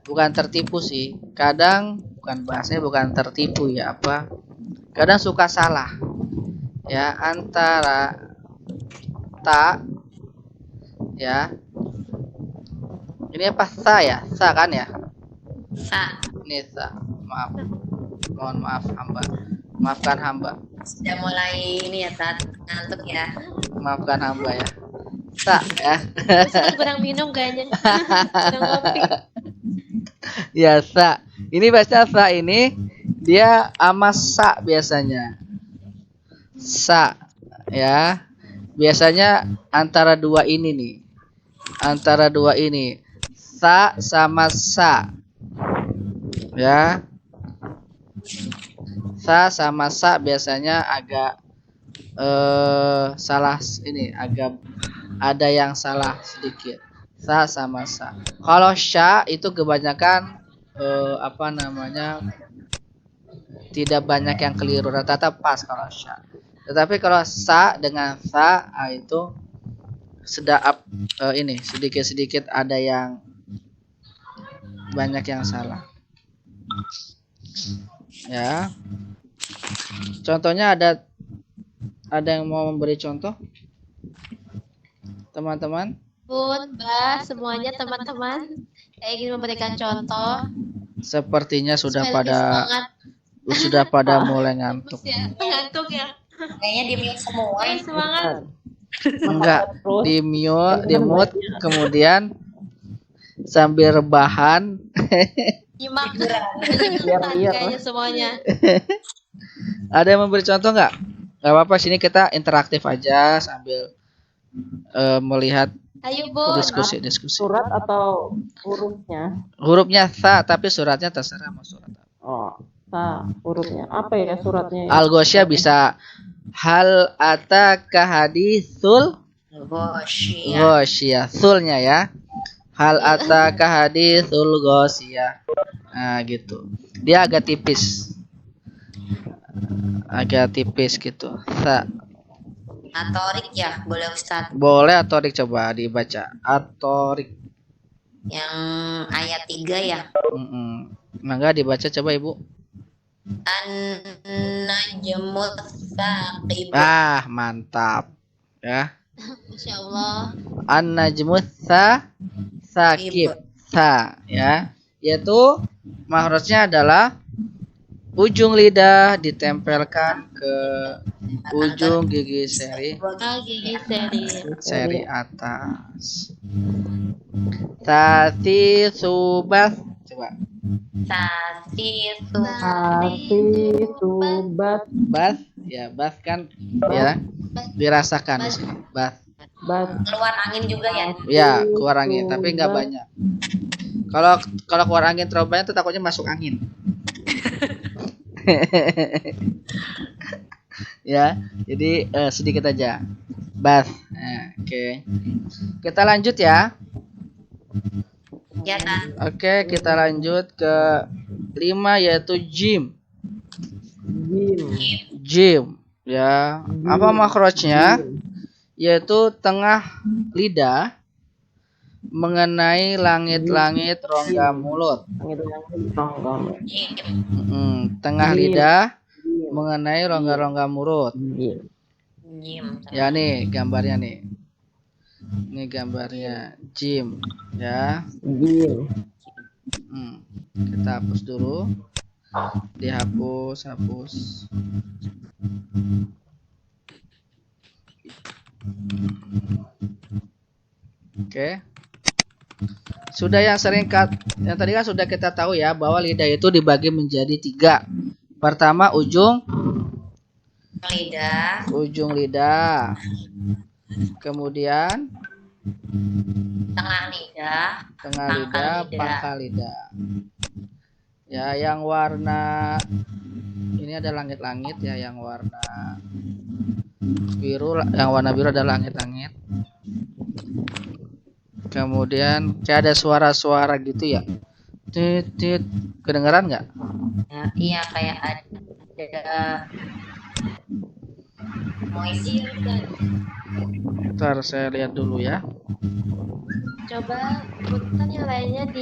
Bukan tertipu sih. Kadang bukan bahasanya bukan tertipu ya, apa? Kadang suka salah. Ya, antara ta ya. Ini apa? Sa ya? Sa kan ya? Sa. Ini sa. Maaf. Mohon maaf hamba. Maafkan hamba. Sudah mulai ini ya, Tat. Ngantuk ya. Maafkan hamba ya. Sa ya. Ustaz kurang minum kayaknya. Kurang ngopi. Ya, sa. Ini baca sa ini dia ama sa biasanya. Sa ya. Biasanya antara dua ini nih. Antara dua ini. Sa sama sa. Ya. Sa sama sa biasanya agak salah ini, agak ada yang salah sedikit. Sa sama sa. Kalau sya itu kebanyakan apa namanya, tidak banyak yang keliru, rata-rata pas kalau sya. Tetapi kalau sa dengan sa itu sedap ini sedikit-sedikit ada yang banyak yang salah. Ya. Contohnya ada yang mau memberi contoh? Teman-teman? Bun, Mbak, semuanya teman-teman, saya ingin memberikan contoh Sepertinya sudah supaya lebih semangat. sudah pada mulai ngantuk. Ya, ngantuk ya. Kayaknya di mute semua Ayo ini. semangat. Enggak, di mute kemudian sambil rebahan. Nyimak. Biar lihat Kayaknya semuanya. Ada yang memberi contoh nggak? Nggak apa-apa, sini kita interaktif aja sambil melihat Ayo, Bun. diskusi. surat atau hurufnya? Hurufnya sa, tapi suratnya terserah mau surat apa. Oh, hurufnya apa ya suratnya? Ya? Al-Ghosyah bisa hal ataka haditsul Ghosyah. Ghosyah. Sulnya ya. Hal ataka haditsul Ghosyah. Nah, gitu. Dia agak tipis. Agak tipis gitu. Sa. Atorik ya, boleh Ustaz. Boleh atorik, coba dibaca. Atorik. Yang ayat 3 ya. Mangga dibaca coba Ibu. An-najmu tsaqib. Ah, mantap. Ya. Masya Allah. An-najmu sakib. Sa ya. Yaitu mahrajnya adalah ujung lidah ditempelkan ke ujung gigi Gigi seri. atas. Tati subas, coba. Tati Subat Bas, ya bas kan, ya dirasakan di sini. Bas, keluar angin juga ya. ya keluar angin, tapi nggak banyak. Kalau keluar angin terlalu banyak, tuh takutnya masuk angin. Ya, jadi sedikit aja. Bas. Nah, oke. Kita lanjut ya. Ya, Tat. Oke, kita lanjut ke 5 yaitu jim. Jim, ya. Apa makhrajnya? Yaitu tengah lidah mengenai langit-langit rongga mulut. Tengah lidah mengenai rongga-rongga mulut. Jim. Ya nih gambarnya nih. Ini gambarnya jim ya. Kita hapus dulu. Dihapus. Oke. Sudah yang tadi kan sudah kita tahu ya bahwa lidah itu dibagi menjadi 3. Pertama ujung lidah. Kemudian Tengah lidah, pangkal lidah. Ya, yang warna Ini ada langit-langit ya yang warna biru. Yang warna biru ada langit-langit. Kemudian kayak ada suara-suara gitu ya. Tit, tit. Kedengeran nggak? Ya, iya kayak ada noise. Ntar saya lihat dulu ya. Coba punten yang lainnya di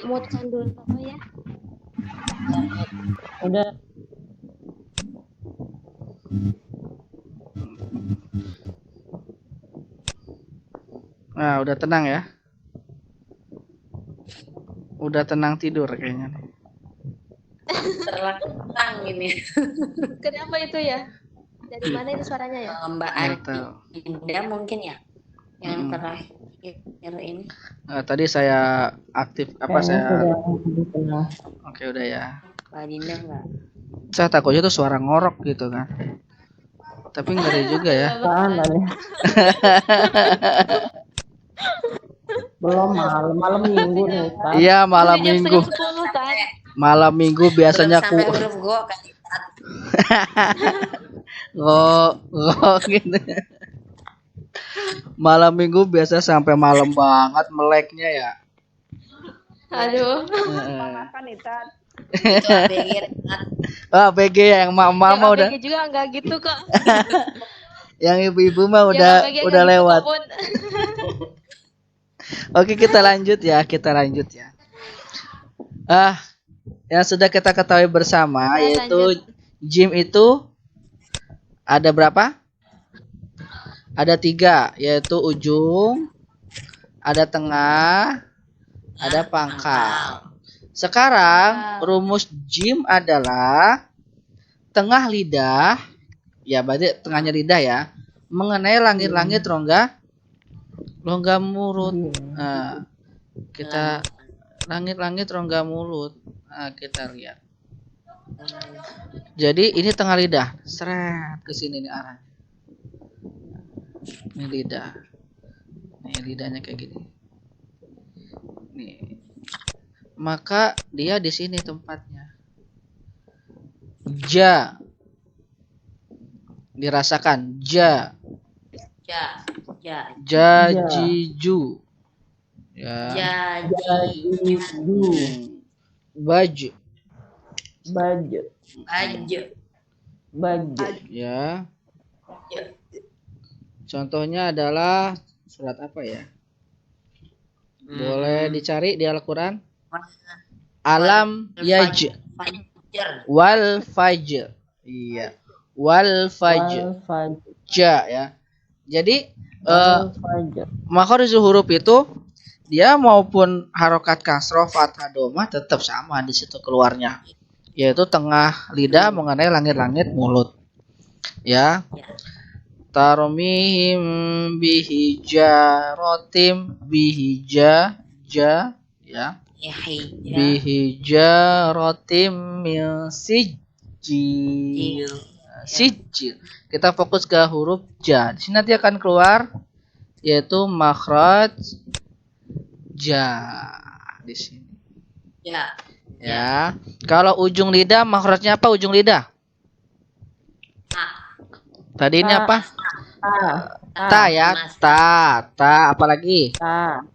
mute-kan dulu ya. Udah. Nah, udah tenang ya. Udah tenang tidur kayaknya nih. Terlentang ini. Kenapa itu ya? Dari mana itu suaranya ya? Mbak Nggak tahu. Adinda mungkin ya yang Mm-mm. terakhir ini. Tadi saya aktif apa Kayaknya saya. sudah tenang. Oke, udah ya. Mbak Adinda enggak? Saya takutnya tuh suara ngorok gitu kan. Tapi ngeri juga ya. Apaan tadi? Belum malam minggu nih, Ustaz. Iya, malam Udah jam minggu. 10 kan? Malam minggu biasanya Belum sampai huruf go kan. ngok gitu. Malam minggu biasa sampai malam banget meleknya ya. Aduh. Makan itu. Itu ABG Renat. BG ya, yang emak-emak mah udah, ABG juga enggak gitu kok. yang ibu-ibu mah Yang udah ABG udah enggak gitu lewat. kok, Bun. Oke, kita lanjut ya. Yang sudah kita ketahui bersama yaitu gym itu ada berapa? Ada 3, yaitu ujung, ada tengah, ada pangkal. Sekarang rumus gym adalah tengah lidah, ya berarti tengahnya lidah ya, mengenai langit-langit rongga mulut. Nah, kita langit-langit rongga mulut. Nah, kita lihat. Jadi ini tengah lidah, seret ke sini nih arahnya. Ini lidah. Nih lidahnya kayak gini. Nih. Maka dia di sini tempatnya. Ja. Dirasakan ja. Jaju. Ya. Jaji. Baju. Baju. Ya. Contohnya adalah surat apa ya? Boleh dicari di Al-Quran. Alam yaj. Wal fajr. Iya. Wal fajr. Ja ya. Jadi makhraj huruf itu dia maupun harokat kasroh, fathah, domah tetap sama di situ keluarnya. Yaitu tengah lidah mengenai langit-langit mulut. Ya. Tarmihim bihijaratim bihija ja ya. Bihijaratim min sijil. Sijil. Kita fokus ke huruf ja. Di sini nanti akan keluar yaitu makhraj ja di sini. Ya. Kalau ujung lidah makhrajnya apa ujung lidah? Tadi ini apa? Ta ya, ta, apalagi? Ta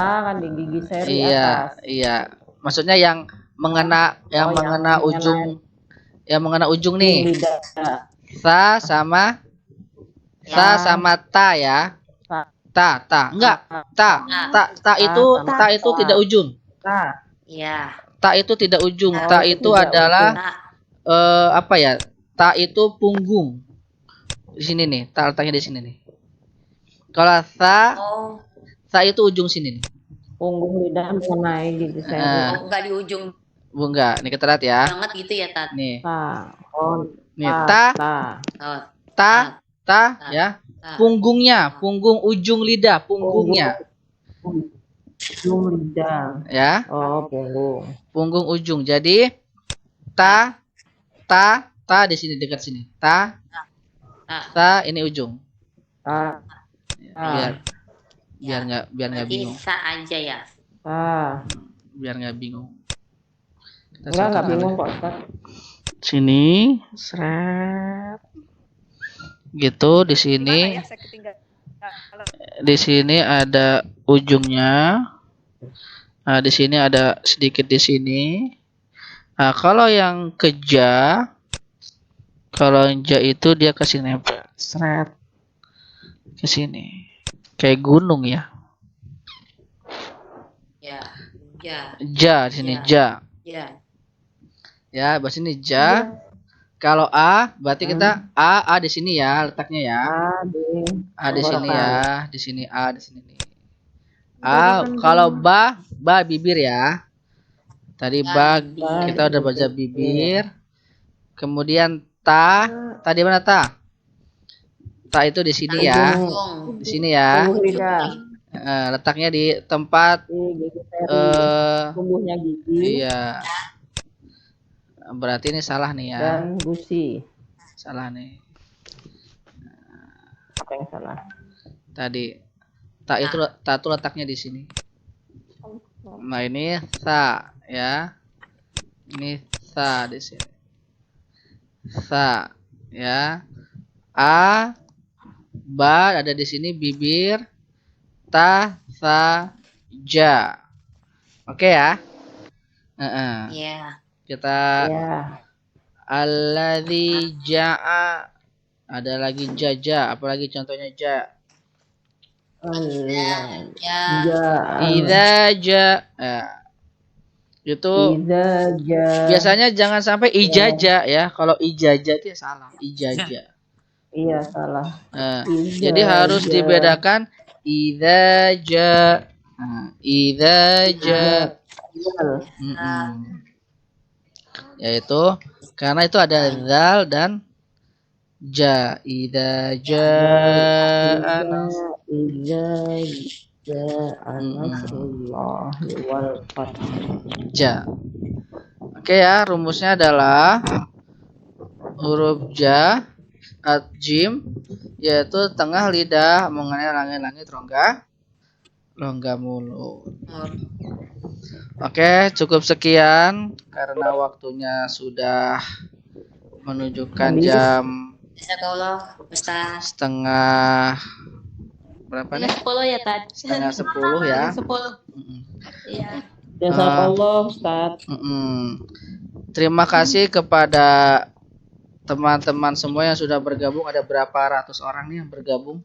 kan di gigi seri atas. Iya. Maksudnya yang mengena ujung nih. Sa sama ta ya. Ta. Enggak. Ta itu tidak ujung. Iya. Ta itu tidak ujung. Ta itu adalah apa ya? Ta itu punggung. Di sini nih, ta letaknya di sini nih. Kalau sa itu ujung sini nih. Punggung lidah mengenai gigi seri. Enggak di ujung Enggak. Nih kita lihat ya. banget gitu ya, Tat. Nih. Nih ta ya. Punggung ujung lidah, punggungnya. Ujung lidah. Ya. Oh, punggung. Punggung ujung. Jadi ta di sini dekat sini. Ta ini ujung. Biar nggak bingung. Sa aja ya. Biar nggak bingung. Enggak bingung kok Ustaz. Sini, seret. Gitu di sini. Gimana ya, saya ketinggalan. Di sini ada ujungnya. Nah, di sini ada sedikit di sini. Nah, kalau yang ke ja, kalau yang ja itu dia kasih nempel, seret ke sini, kayak gunung ya. Ya. Ya. Ja di sini ja. Ya. Ya, bahasa ini ja. Kalau a, berarti kita a di sini ya letaknya ya. A di sini ya, di sini a di sini nih. A, kalau ba bibir ya. Tadi ba kita udah baca bibir. Kemudian ta, tadi mana ta? Ta itu di sini ya. Di sini ya. Letaknya di tempat tumbuhnya gigi iya. Berarti ini salah nih ya. dan gusi. Salah nih. Apa yang salah? Tadi ta itu letaknya di sini. Nah, ini sa ya. Ini sa di sini. Sa ya. A ba ada di sini bibir. Ta sa ja. Oke ya. Ya. Kita Ya. alladzi ja'a, ada lagi jaja, apalagi contohnya ja. Allah. Ya. Idza ja. Itu Idza ja. biasanya jangan sampai ijaja ya. Kalau ijaja itu salah, ijaja. Iya salah. Jadi harus dibedakan idza ja. Idza ja. Yaitu karena itu ada zal dan ja. Idza jaa nasrullah wal fath. ja. Oke ya, rumusnya adalah huruf ja jim, yaitu tengah lidah mengenai langit-langit rongga mulut. Oke, cukup sekian karena waktunya sudah menunjukkan jam Jazakallah, Ustaz. setengah berapa nih? 10 ya Tad. Setengah 10 ya. 10. Iya. Jazakallah Ustaz. Terima kasih kepada teman-teman semua yang sudah bergabung. Ada berapa ratus orang nih yang bergabung?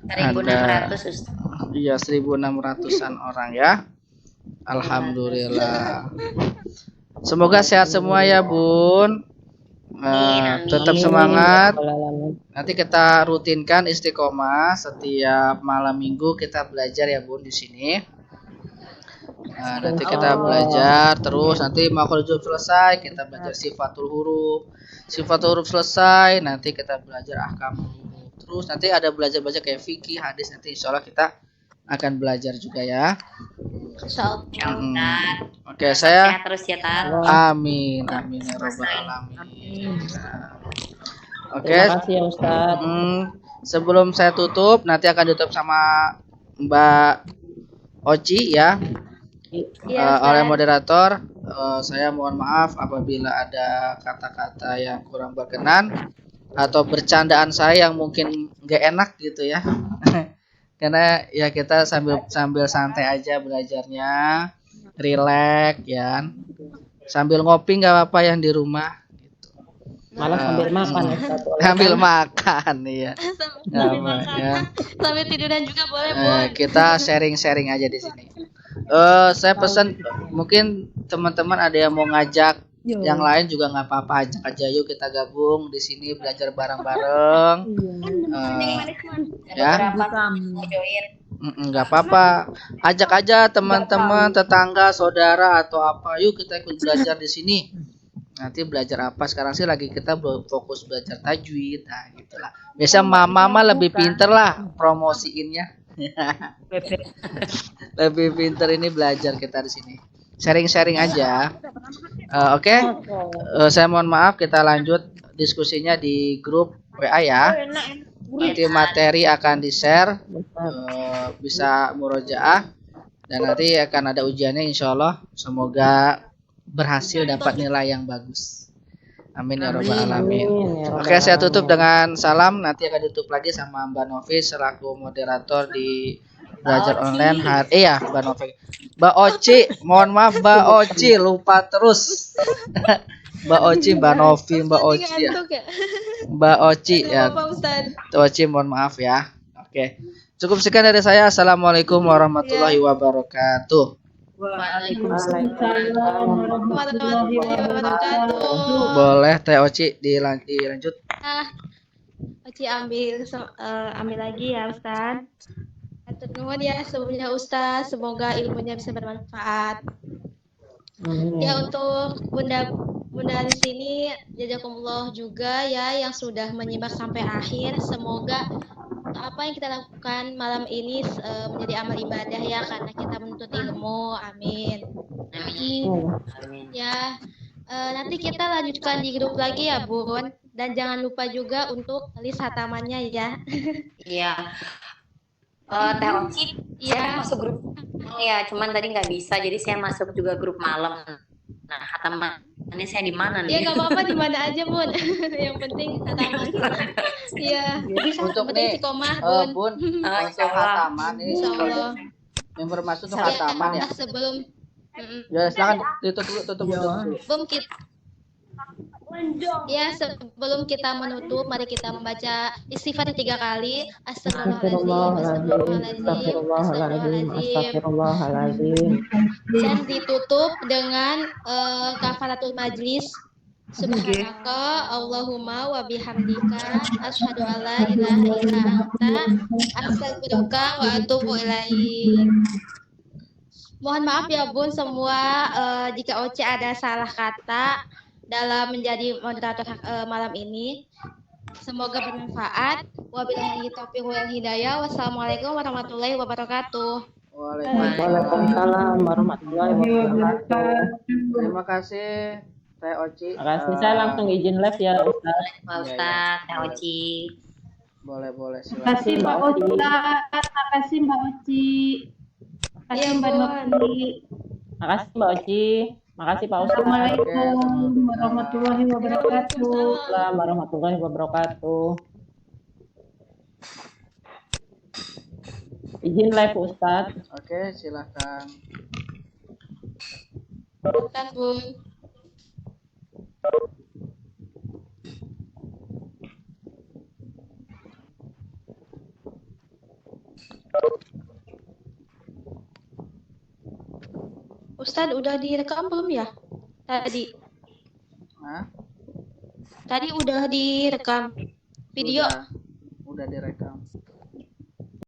1.600, Ustaz. Iya, 1.600-an orang ya. Alhamdulillah. Semoga sehat semua ya Bun. Tetap semangat. Nanti kita rutinkan istiqomah setiap malam minggu kita belajar ya Bun di sini. Nanti kita belajar terus, nanti makhluk huruf selesai kita belajar sifatul huruf. Sifatul huruf selesai nanti kita belajar ahkam huruf. Terus nanti ada belajar kayak fikih, hadis, nanti insya Allah kita akan belajar juga ya. Oke, saya Sehat terus ya, Tad. amin ya rabbal alamin. Oke. Terima kasih ya Ustaz. Sebelum saya tutup, nanti akan tutup sama Mbak Oci ya. Oleh moderator, saya mohon maaf apabila ada kata-kata yang kurang berkenan atau bercandaan saya yang mungkin nggak enak gitu ya. Karena ya kita sambil santai aja belajarnya, relax ya. Sambil ngopi nggak apa-apa yang di rumah. Malah sambil makan Ustaz. Sambil makan ya. Sambil makan. Ya. Sambil tiduran juga boleh, Bu. Kita sharing-sharing aja di sini. Saya pesan mungkin teman-teman ada yang mau ngajak yang lain juga nggak apa-apa, ajak aja yuk kita gabung di sini belajar bareng-bareng. Ya. Nggak apa-apa, ajak aja teman-teman, tetangga, saudara atau apa, yuk kita ikut belajar di sini. Nanti belajar apa? Sekarang sih lagi kita fokus belajar tajwid, nah gitulah. Biasa mama lebih pinter lah promosiinnya. Lebih pinter ini belajar kita di sini. Sharing-sharing aja. Oke. Saya mohon maaf, kita lanjut diskusinya di grup WA ya. Nanti materi akan di-share, bisa murojaah dan nanti akan ada ujiannya insya Allah. Semoga berhasil dapat nilai yang bagus. Amin ya robbal alamin. Amin ya Oke, rabbal saya tutup alamin. dengan salam. Nanti akan ditutup lagi sama Mbak Novi selaku moderator di belajar online hari. Ya, Mbak Novi. Mbak Oci, mohon maaf Mbak Oci, lupa terus. Mbak Oci, Mbak Novi, Mbak Oci ya. Mbak Oci ya. Tuh Oci, mohon maaf ya. Oke. Cukup sekian dari saya. Assalamualaikum warahmatullahi wabarakatuh. Waalaikumsalam warahmatullahi wabarakatuh. Boleh Teh Oci dilanjut. Oci ambil lagi ya Ustaz. Atur nuhun ya sebelumnya Ustaz, semoga ilmunya bisa bermanfaat. Ya untuk bunda di sini jazakumullah juga ya yang sudah menyimak sampai akhir. Semoga apa yang kita lakukan malam ini menjadi amal ibadah ya karena kita menuntut ilmu. Amin. Ya, nanti kita lanjutkan di grup lagi ya Bun. Dan jangan lupa juga untuk list hatamannya ya. Iya. Teh Oci, saya masuk grup ya, cuman tadi nggak bisa, jadi saya masuk juga grup malam. Nah, hatamannya saya di mana Ya nih? nggak apa-apa di mana aja Bun. Yang penting hataman. Iya. Untuk Penting nih, istiqomah Bun. Bun, untuk hataman ini Insya Allah. informasi untuk hataman ya. Sebelum Ya, silakan tutup dulu. Ya, sebelum kita menutup, mari kita membaca istighfar 3 kali. Astagfirullahaladzim, Astagfirullahaladzim, astagfirullahaladzim. Dan ditutup dengan kafaratul majlis. Subhanaka Allahumma wa bihamdika asyhadu an la ilaha illa anta astaghfiruka wa atubu ilaik. Mohon maaf ya Bun semua jika Oce ada salah kata dalam menjadi moderator malam ini. Semoga bermanfaat. Wabillahi taufiq wal hidayah. Wassalamualaikum warahmatullahi wabarakatuh. Waalaikumsalam warahmatullahi wabarakatuh. Terima kasih Teh Oci. Terima kasih. Saya langsung izin live ya Ustaz. Pak Ustaz, Teh Oci. Boleh Makasih silakan. Mbak Ustaz, makasih Mbak Oci. Makasih Iya, Mbak Bun. Novi. Makasih Mbak Oci. Makasih Pak Ustaz. Assalamualaikum warahmatullahi wabarakatuh. Waalaikumsalam warahmatullahi wabarakatuh. Izin live Ustaz. Oke, silakan. Bukan Bun. Ustadz udah direkam belum ya? Tadi. Hah? Tadi udah direkam video. Udah direkam.